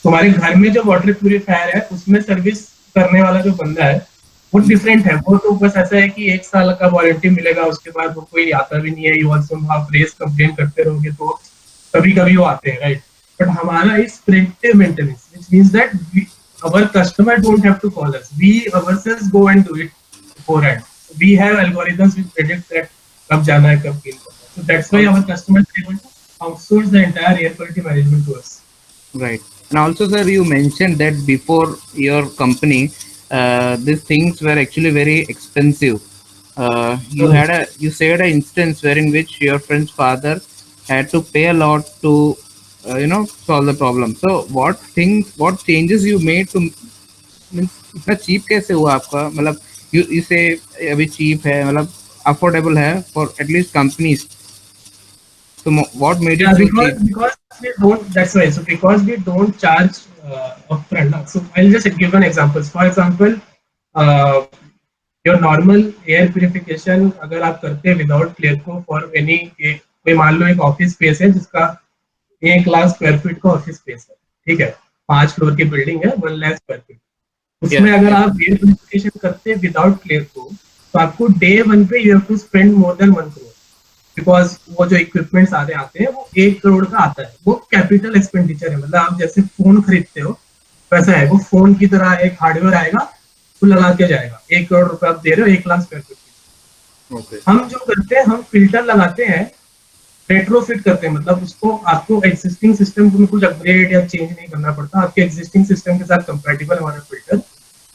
तुम्हारे घर में जो water purifier है उसमें सर्विस करने वाला जो बंदा है वो डिफरेंट है. वो तो बस ऐसा है कि 1 साल का वारंटी मिलेगा, उसके बाद वो कोई आता भी नहीं है. यू आल्सो आप रेस कंप्लेन करते रहोगे तो कभी कभी वो आते हैं, राइट? बट हमारा is predictive maintenance, which means that our customer don't have to call us. We ourselves go and do it beforehand. We have algorithms which predict that कब जाना है, कब clean करना है. So that's why our customers are able to outsource the entire air quality management to us. Right. And also, sir, you mentioned that before your company, these things were actually very expensive. You said an instance wherein which your friend's father had to pay a lot to, solve the problem. So, what changes you made to, means इतना cheap कैसे हुआ आपका? मतलब you say अभी cheap है, मतलब affordable है for at least companies. So what made Yeah, it so cheap? because we don't. That's why. So because we don't charge upfront. Na. So I'll just give an example. For example, uh, your normal air purification अगर आप करते हैं without clear को for any कोई मान लो एक office space है जिसका 1 लाख स्क्वायर फीट का ऑफिस स्पेस है, ठीक है, 5 फ्लोर की बिल्डिंग है, 1 लाख स्क्वायर फीट, उसमें Yeah, अगर yeah. आप एयर प्यूरिफिकेशन करते हैं विदाउट क्लियर को, तो आपको डे 1 पे you have to spend more than 1 crore, because वो जो इक्विपमेंट्स आते हैं वो 1 करोड़ का आता है, वो कैपिटल एक्सपेंडिचर है, मतलब आप जैसे फोन खरीदते हो वैसा है, वो फोन की तरह एक हार्डवेयर आएगा, वो लगा के जाएगा, 1 करोड़ रुपए आप दे रहे हो 1 लाख स्क्वायर फीट। Okay. हम जो करते हैं, हम फिल्टर लगाते हैं, रेट्रोफिट करते हैं, मतलब उसको आपको एग्जिस्टिंग सिस्टम में कुछ अपग्रेड या चेंज नहीं करना पड़ता, आपके एग्जिस्टिंग सिस्टम के साथ कंपैटिबल हमारा फिल्टर,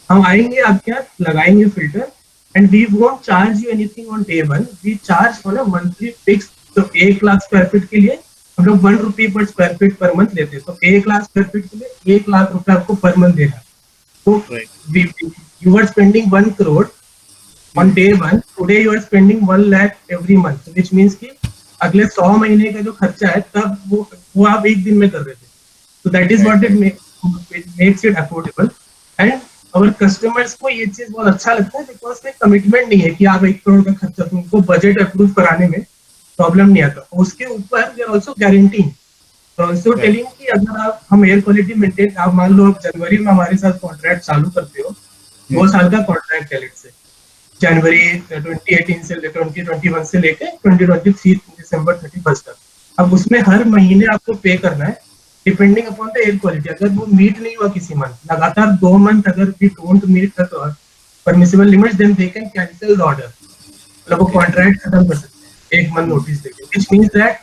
हम आएंगे आपके यहाँ लगाएंगे filter, and we won't charge you anything on day 1, we charge on a monthly fix. तो 1 लाख स्क्वायर फीट के लिए हम लोग 1 रुपी पर स्क्वायर फीट पर मंथ लेते हैं, तो 1 लाख स्क्वायर फीट के लिए 1 लाख रुपए आपको पर मंथ देना है। तो Right. you are spending 1 crore on day 1, today you are spending 1 lakh every month, which means कि अगले 100 महीने का जो खर्चा है तब वो आप एक दिन में कर रहे थे, so that is what it makes it affordable, and our customers को ये चीज बहुत अच्छा लगता है, बिकॉज कोई कमिटमेंट नहीं है कि आप 1 करोड़ का खर्चा, तुमको बजट अप्रूव कराने में प्रॉब्लम नहीं आता। उसके ऊपर we are also guarantee, also telling कि अगर आप हम एयर क्वालिटी मेंटेन, आप मान लो आप जनवरी में हमारे साथ कॉन्ट्रैक्ट चालू करते हो, 2 साल का कॉन्ट्रैक्ट है, लेट्स से जनवरी 2018 से 2021 से लेके 2023 दिसंबर 31 तक, अब उसमें हर महीने आपको पे करना है depending upon the air quality. अगर वो मीट नहीं हुआ किसी मंथ, लगातार 2 मंथ अगर we don't meet the permissible limits, then they can cancel the order, मतलब वो कॉन्ट्रैक्ट खत्म कर सकते हैं 1 मंथ नोटिस देके, व्हिच मींस दैट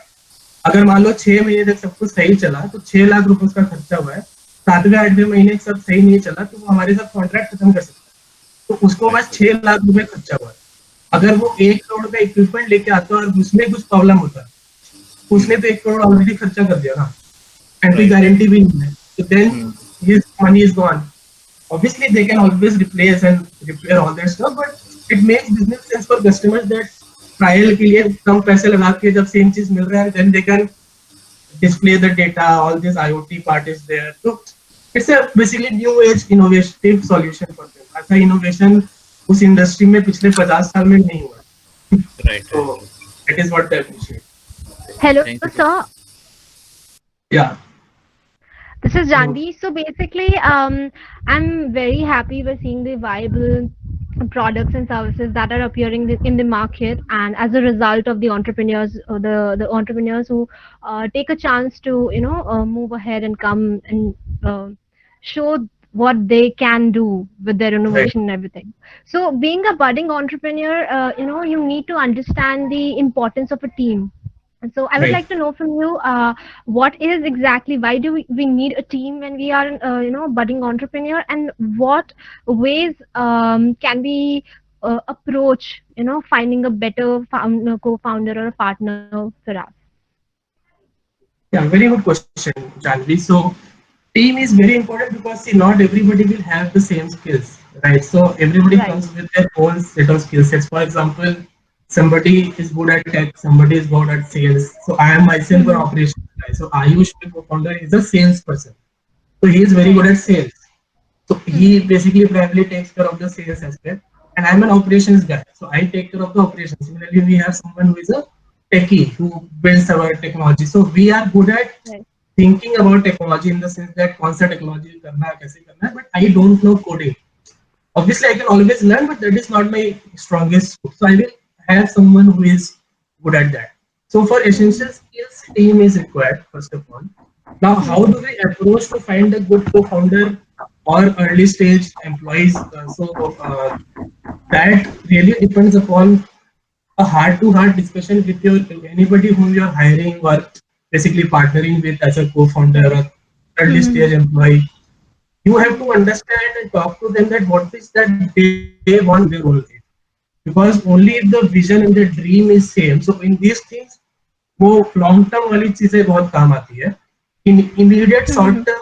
अगर मान लो 6 महीने तक सब कुछ सही चला तो 6 लाख रुपए उसका खर्चा हुआ है, 7वें 8वें महीने सब सही नहीं चला तो वो हमारे साथ कॉन्ट्रैक्ट खत्म कर सकता है, तो उसको बस 6 लाख रुपए खर्चा हुआ है। अगर वो 1 करोड़ का इक्विपमेंट लेके आता है और उसमें कुछ प्रॉब्लम होता है, उसने तो 1 करोड़ ऑलरेडी खर्चा कर दिया ना, एंड कोई गारंटी भी नहीं है, तो then his money is gone. Obviously they can always replace and repair all that stuff, but it makes business sense for customers that trial के लिए कम पैसे लगा के जब सेम चीज मिल रहा है, then they can display the data, all this IoT part is there, so it's a basically new age innovative solution for them। ऐसा innovation उस इंडस्ट्री में पिछले 50 साल में नहीं हुआ, Right. so that is what they appreciate। Hello, Thank you. sir. Yeah, This is Janvi. So basically, I'm very happy with seeing the viable products and services that are appearing in the market, and as a result of the entrepreneurs, the entrepreneurs who take a chance to move ahead and come and show what they can do with their innovation and everything. So being a budding entrepreneur, you need to understand the importance of a team. And so I would right. like to know from you, what is exactly, why do we need a team when we are, budding entrepreneur, and what ways can we approach, finding a better co-founder or a partner for us? Yeah, very good question, Janvi. So team is very important because see, not everybody will have the same skills, right? So everybody Right. comes with their own set of skill sets. For example, somebody is good at tech, somebody is good at sales. So I am myself an operations guy. So Ayush, my co-founder, is a salesperson. So he is very good at sales. So he basically primarily takes care of the sales aspect, and I'm an operations guy. So I take care of the operations. Similarly, we have someone who is a techie who builds our technology. So we are good at Right. thinking about technology in the sense that कौन सा technology करना है, कैसे करना है, but I don't know coding. Obviously, I can always learn, but that is not my strongest suit. So I will have someone who is good at that. So for essential skills, team is required first of all. Now, how do we approach to find a good co-founder or early stage employees? That really depends upon a heart-to-heart discussion with your anybody whom you are hiring or basically partnering with as a co-founder or early stage employee. You have to understand and talk to them that what is that they want their own life, because only if the vision and the dream is same. So in these things, वो long term वाली चीजें बहुत काम आती है। Immediate short term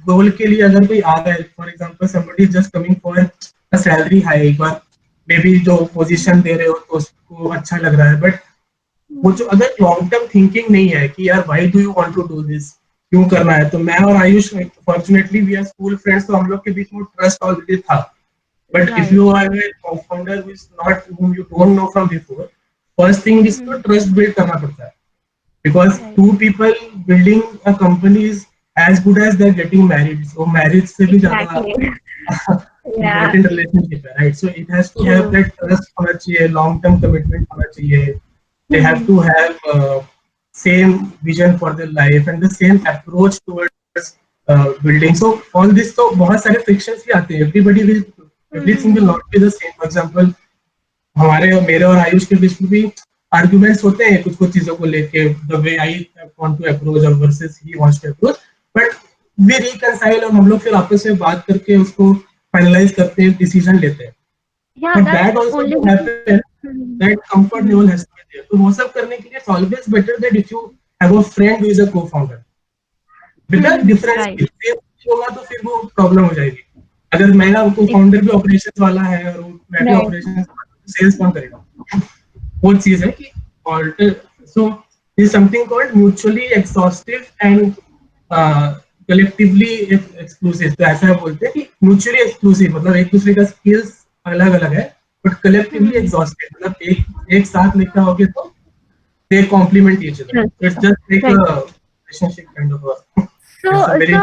goal के लिए अगर कोई आ रहा है, for example somebody is just coming for a salary hike और मे बी जो पोजीशन दे रहे हो तो उसको अच्छा लग रहा है, बट वो जो अगर लॉन्ग टर्म थिंकिंग नहीं है कि यार why do you want to do this, क्यों करना है, तो मैं और Ayush fortunately we are school friends, तो हम लोग के बीच में ट्रस्ट ऑलरेडी था. But if Right. you are a co-founder who is not, whom you don't know from before, first thing is to trust build करना पड़ता है. Because Right. two people building a company is as good as they're getting married. So marriage से भी ज़्यादा Exactly. Yeah. important relationship है, right? So it has to have True. that trust होना चाहिए, long term commitment होना चाहिए. They have to have same vision for their life and the same approach towards building. So all this, तो बहुत सारे frictions भी आते हैं. Everything will not be the same. For example, हमारे और मेरे और आयुष के बीच में भी आर्गुमेंट्स होते हैं कुछ कुछ चीजों को लेके, the way I want to approach और versus he wants to approach, but we reconcile और हम लोग फिर आपस में बात करके उसको फाइनलाइज करते हैं, डिसीजन लेते हैं. Yeah, but that's that also only. Happen, that comfort level has to be there. तो वो सब करने के लिए it's always better that if you have a friend who is a co-founder with different Right. Skills, होगा तो फिर वो प्रॉब्लम हो जाएगी. अगर मेरा को-फाउंडर भी ऑपरेशंस वाला है और मैं भी Right. ऑपरेशंस, सेल्स कौन करेगा? वो चीज है कि alter, so is something called mutually exhaustive and collectively exclusive. तो ऐसा बोलते हैं कि म्यूचुअली एक्सक्लूसिव मतलब एक दूसरे का स्किल्स अलग अलग है, बट कलेक्टिवली एग्जॉस्टिव मतलब एक साथ लेकर आओगे तो they complement each other. It's just like Right. A relationship kind of. So, It's a very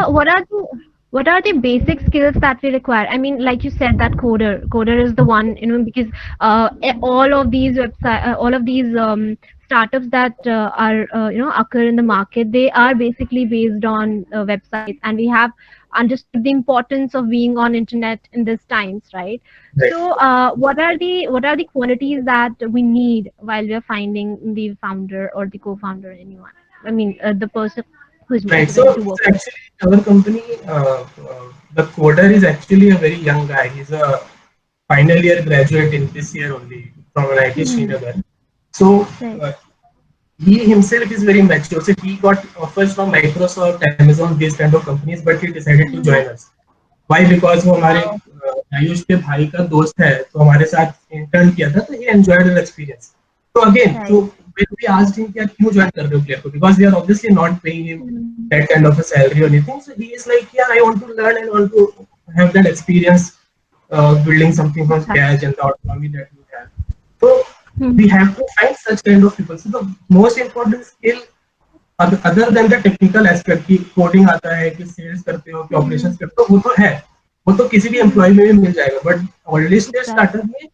what are the basic skills that we require? I mean, like you said, that coder is the one, because all of these all of these startups that are occur in the market, they are basically based on websites, and we have understood the importance of being on internet in these times, right? Right. So, what are the qualities that we need while we are finding the founder or the co-founder, anyone? I mean, the person who is right. ready to work. So actually, our company, the coder is actually a very young guy. He's a final year graduate in this year only from an IT Srinagar. So Right. he himself is very mature. So he got offers from Microsoft, Amazon, these kind of companies, but he decided to join us. Why? Because वो हमारे आयुष के भाई का दोस्त है, तो हमारे साथ इंटर्न किया था, तो he enjoyed the experience. So again, Right. so when we asked him कि आप क्यों join कर रहे हो प्लेयर को, because we are obviously not paying him that kind of a salary or anything. So he is like, yeah, I want to learn and want to have that experience building something from scratch and the autonomy that you have. So we have to find such kind of people. So the most important skill other than the technical aspect कि coding आता है कि sales करते हो कि operations करते हो, वो तो है, वो तो किसी भी एम्प्लॉय में भी मिल जाएगा. बट ऑलरेडी स्टार्टअप में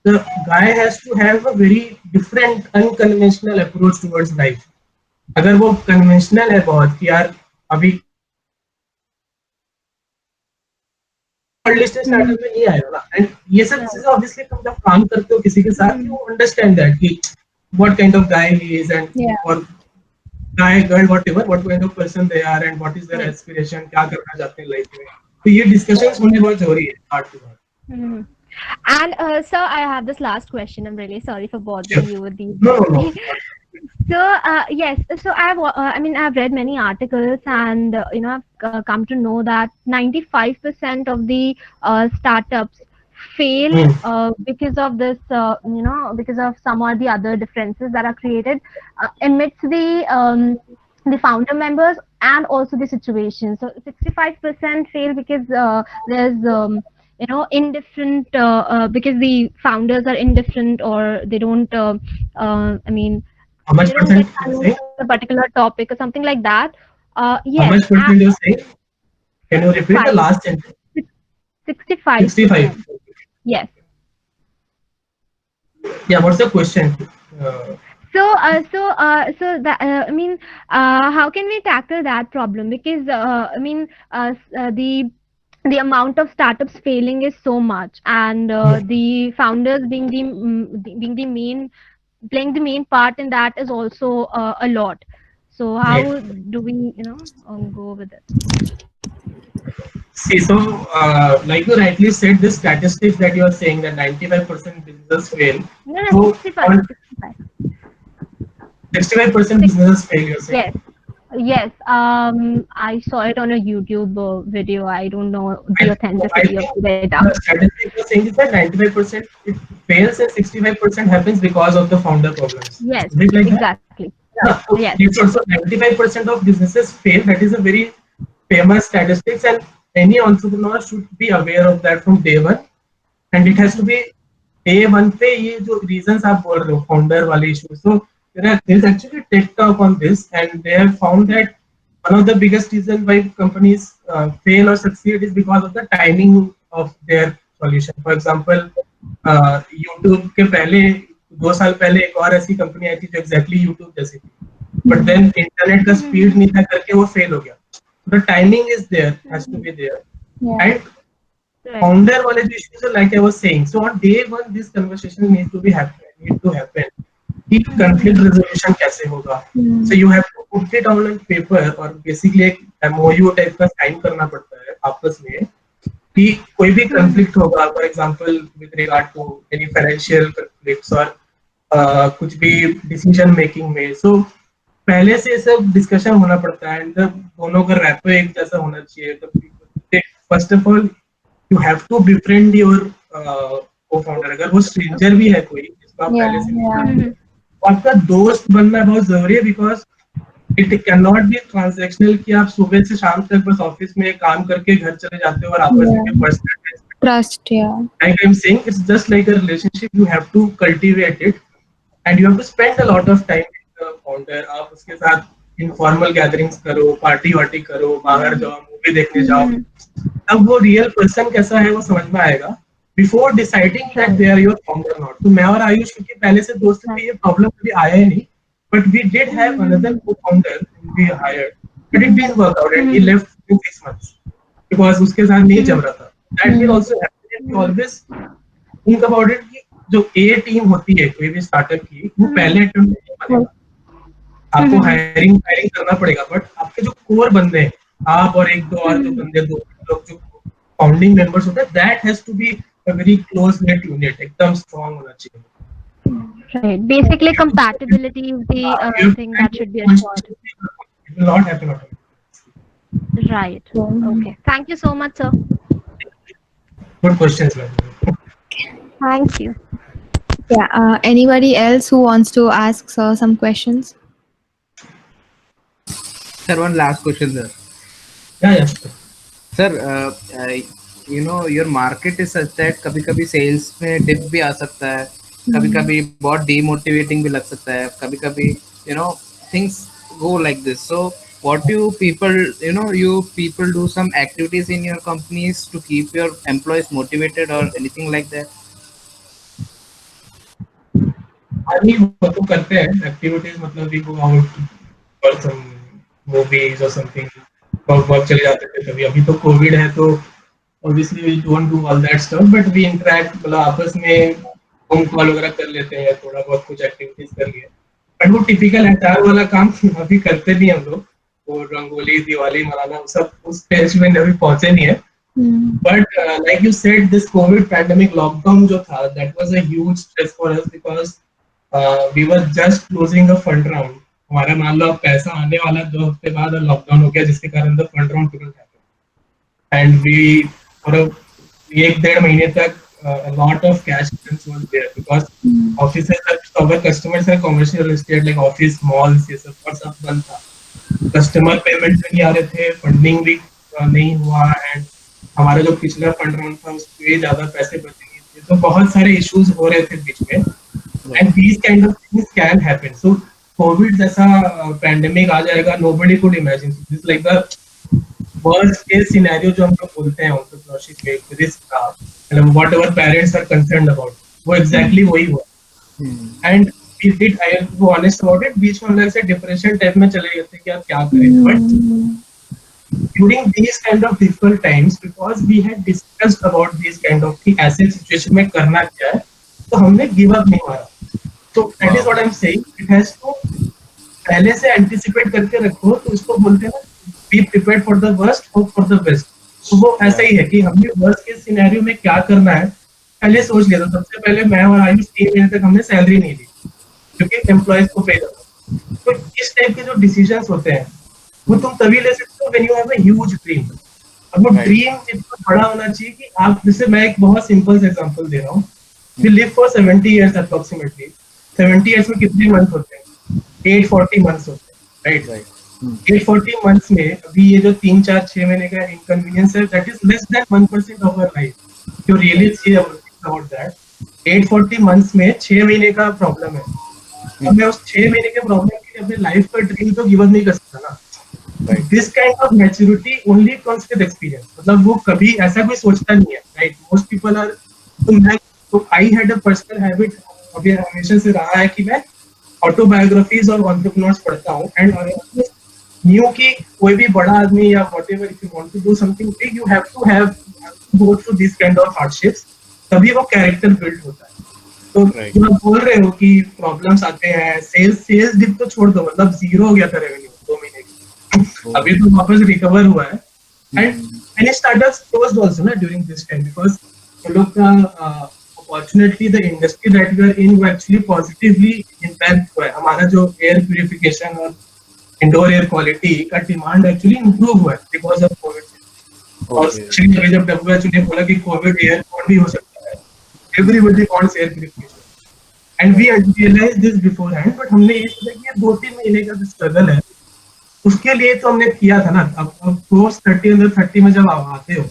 the guy has to have a very different unconventional approach towards life. अगर वो कन्वेंशनल है बहुत कि यार अभी स्टार्टअप में नहीं आएगा ना, एंड ये सब चीजें ऑब्वियसली तुम जब काम करते हो किसी के साथ, यू अंडरस्टैंड दैट कि what kind of guy he is and or guy girl whatever what kind of person they are and what is their aspiration, क्या करना चाहते हैं लाइफ में. तो ये डिस्कशंस होने बहुत जरूरी है heart to heart. And so I have this last question. I'm really sorry for bothering you with these. No. So yes, so I've read many articles, and I've come to know that 95% of the startups fail because of this, because of some or the other differences that are created amidst the founder members and also the situation. So 65% fail because there's indifferent, because the founders are indifferent, or they don't How much they don't percent get you used saying? to a particular topic or something like that. How Yes, much percent you're saying? Can you repeat the last sentence? 65. 65. Yes. Yeah, what's the question? How can we tackle that problem? Because the amount of startups failing is so much, and the founders being the main, playing the main part in that is also a lot. So how do we go with it? See, so like you rightly said, the statistics that you are saying that 95% businesses fail. No, So 65. 65% businesses fail, you're saying. Yes. Yes, I saw it on a YouTube video. I don't know the I authenticity of think the data. the statistic you're saying is that 95% it fails and 65% happens because of the founder problems. Yes, Is it like that? exactly. Yeah. So Yes. it's also 95% of businesses fail. That is a very famous statistics, and any entrepreneur should be aware of that from day one. And it has to be day one पे ये जो reasons आप बोल रहे हो founder वाले issues. So there's actually TED talk on this, and they have found that one of the biggest reasons why companies fail or succeed is because of the timing of their solution. For example, YouTube के पहले 2 साल पहले एक और ऐसी company आई थी जो exactly YouTube जैसी थी, but then इंटरनेट का स्पीड नहीं था करके वो फेल हो गया. The timing is there, has to be there, Yeah. and Right. founder knowledge issues are like I was saying. So on day one, this conversation needs to be happen. Need to happen. कि conflict resolution कैसे होगा? So you have to put it on paper और basically एक MOU type का sign करना पड़ता है आपस में कि कोई भी conflict होगा, for example with regard to any financial conflicts और कुछ भी decision making में. So पहले से सब डिस्कशन होना पड़ता है एंड दोनों का रैपो एक जैसा होना चाहिए. तो first of all you have to befriend your co-founder. अगर वो stranger भी है कोई जिसको आप पहले से नहीं जानते, Mhm. तो आपका दोस्त बनना बहुत जरूरी है because it can not be transactional कि आप सुबह से शाम तक बस ऑफिस में काम करके घर चले जाते हो और आपस में personal. Trust, yeah. Like I'm saying, it's just like a relationship. You have to cultivate it, and you have to spend a lot of time with the founder. आप उसके साथ informal gatherings करो, पार्टी वार्टी करो, बाहर जाओ, movie देखने जाओ. अब वो रियल पर्सन कैसा है वो समझ में आएगा before deciding that they are your founder not. तो मैं और आयुष क्योंकि पहले से दोस्त थे, ये प्रॉब्लम कभी आया ही नहीं, but we did have another co-founder we hired, but it didn't work out and he left in 6 months because उसके साथ नहीं चल रहा था. That will also happen. You always think about it कि जो ए टीम होती है कोई भी स्टार्टअप की, वो पहले अटेम्प्ट में नहीं बनेगा. आपको हायरिंग हायरिंग करना पड़ेगा, बट आपके जो कोर बंदे हैं, आप और एक दो और जो बंदे, दो लोग जो फाउंडिंग मेंबर्स होते हैं, that has to be a very close net unit, एकदम स्ट्रांग होना चाहिए. Right. Basically, compatibility is the thing that should be assured. It will not happen automatically. Right. Okay. Thank you so much, sir. Good questions, man. Thank you. Yeah. Anybody else who wants to ask sir some questions? Sir, one last question, sir. Yeah. Sir, you know your market is such that कभी-कभी sales में dip भी आ सकता है, कभी-कभी बहुत demotivating भी लग सकता है, कभी-कभी you know things go like this. So what do you people do some activities in your companies to keep your employees motivated or anything like that? अभी वो तो करते हैं एक्टिविटीज, मतलब we go out for some movies और something, work चले जाते थे कभी. अभी तो कोविड है तो obviously we don't do all that stuff, but we interact, मतलब आपस में फोन कॉल वगैरह कर लेते हैं, थोड़ा बहुत कुछ एक्टिविटीज कर लिए. बट वो टिपिकल एचआर वाला काम अभी करते नहीं हम लोग. वो रंगोली दिवाली मनाना सब उस स्टेज में अभी पहुंचे नहीं है. But like you said, this covid pandemic lockdown जो था, that was a huge stress for us because we were just closing a fund round. हमारा मान लो पैसा आने वाला 2 हफ्ते बाद लॉकडाउन हो गया, जिसके कारण the fund round couldn't happen. And we for एक 1.5 महीने तक a lot of cash expense was there because offices, our customers are commercial estate like office malls, ये सब और सब बंद था. कस्टमर पेमेंट भी नहीं आ रहे थे, फंडिंग भी नहीं हुआ, एंड हमारा जो पिछला फंड राउंड था उसके ज्यादा पैसे बचे नहीं थे. तो बहुत सारे इश्यूज हो रहे थे बीच में, and these kind of things can happen. So Covid जैसा पैंडेमिक आ जाएगा, nobody could imagine. This like the worst case scenario जो हम लोग बोलते हैं एंटरप्रेन्योरशिप में, रिस्क का, मतलब whatever parents are concerned about, वो एग्जैक्टली वही हुआ. And we did, I have to be honest about it, बीच में हम ऐसे डिप्रेशन टाइप में चले गए थे कि अब क्या करें. But during these kind of difficult times, because we had discussed about these kind of कि ऐसे सिचुएशन में करना क्या है, तो हमने गिव अप नहीं मारा. तो that is what I am saying, it has to पहले से एंटिसिपेट करके रखो. तो इसको बोलते हैं ना, be prepared for the worst, hope for the best. तो वो ऐसा ही है कि हमने वर्स्ट के सिनेरियो में क्या करना है पहले सोच लिया था. सबसे पहले मैं और आयुष 3 महीने तक हमने सैलरी नहीं दी क्योंकि एम्प्लॉयज को पे करना. तो इस टाइप के जो डिसीजंस होते हैं वो तुम तभी ले सकते हो when you have a huge dream. और वो Right. ड्रीम इतना बड़ा होना चाहिए कि आप, जैसे मैं एक बहुत सिंपल एग्जांपल दे रहा हूँ, we live for 70 years approximately. 70 years में कितने मंथ होते हैं? 840 मंथ्स होते हैं, राइट? 840 मंथ्स में अभी ये जो 3 4 6 महीने का इनकन्वीनियंस है, that is less than 1% of our life. You really see about that 840 months में 6 महीने का प्रॉब्लम है। अब मैं उस 6 महीने के प्रॉब्लम के लिए अपने लाइफ का ड्रीम तो गिव अप नहीं कर सकता ना। This kind of maturity only comes with experience. मतलब वो कभी ऐसा कोई सोचता नहीं है, राइट? मोस्ट पीपल आर, तो I had a personal habit, अभी हमेशा से रहा है कि मैं ऑटोबायोग्राफीज और एंटरप्रेन्योर्स पढ़ता हूँ, एंड न्यू कि कोई भी बड़ा आदमी या whatever, if you want to do something big, you have to go through this kind of hardships, तभी वो कैरेक्टर बिल्ड होता है। तो जो आप बोल रहे हो कि प्रॉब्लम्स आते हैं, सेल्स डिप तो छोड़ दो, मतलब जीरो हो गया था रेवेन्यू 2 महीने की, अभी तो वापस रिकवर हुआ है। And many startups closed also na during this time, because हम लोग का fortunately the industry that we are in वो actually positively impact हुआ है। हमारा जो एयर प्यूरिफिकेशन और इंडोर एयर क्वालिटी का डिमांड एक्चुअली इंप्रूव हुआ है बिकॉज ऑफ कोविड। और स्पेशली अभी जब WHO ने बोला कि कोविड एयरबोर्न भी हो सकता है, everybody wants air purification, and we realise this beforehand. But हमने ये सोचा कि ये 2-3 महीने का जो स्ट्रगल है उसके लिए तो हमने किया था ना। अब पोस्ट 30 अंडर 30 में जब आप आते हो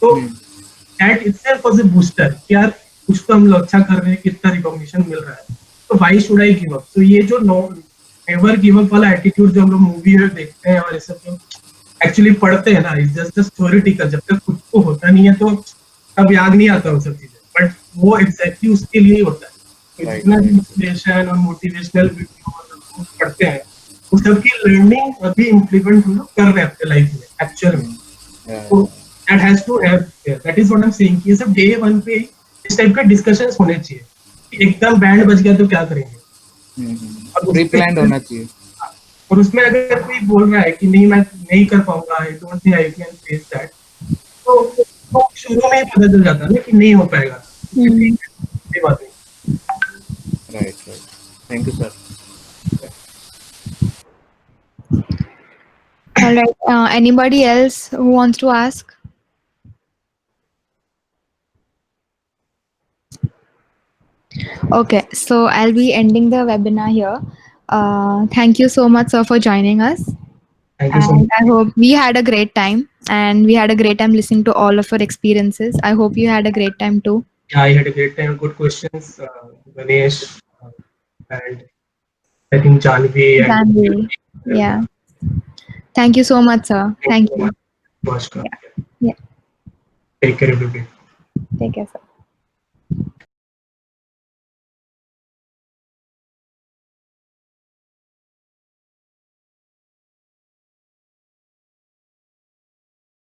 तो that itself was a booster कि यार कुछ तो हम लोग अच्छा कर रहे हैं, कितना रिकॉग्निशन मिल रहा है, तो why should I give up. तो ये जो नेवर गिव अप वाला एटीट्यूड जो हम लोग मूवी में देखते हैं और ये सब जो एक्चुअली पढ़ते हैं ना, इज जस्ट थ्योरेटिकल। जब तक खुद को होता नहीं है तो तब याद नहीं आता वो सब चीजें, बट वो एग्जैक्टली उसके लिए होता है। तो जितना भी इंस्पिरेशन और मोटिवेशनल वीडियो पढ़ते हैं उस सब की लर्निंग अभी इम्प्लीमेंट हम लोग कर रहे हैं अपने लाइफ में एक्चुअल में। तो that has to have, that is what I am saying कि ये सब डे 1 पे इस टाइप के डिस्कशंस होने चाहिए कि एकदम बैंड बज गया तो क्या करेंगे, और प्री प्लान्ड होना चाहिए। और उसमें अगर कोई बोल रहा है कि नहीं मैं नहीं कर पाऊंगा, I don't think I can face that, तो शुरू में ही पता चल जाता है ना कि नहीं हो पाएगा। ये बात है। Right, thank you sir. All right. Anybody else who wants to ask? Okay, so I'll be ending the webinar here. Thank you so much, sir, for joining us. Thank you so And much. I hope we had a great time, and we had a great time listening to all of your experiences. I hope you had a great time too. Yeah, I had a great time. Good questions, Ganesh, and I think Janvi. Janvi. Yeah. Thank you so much, sir. Thank you. Namaskar. Yeah. Take care, everybody. Take care, sir.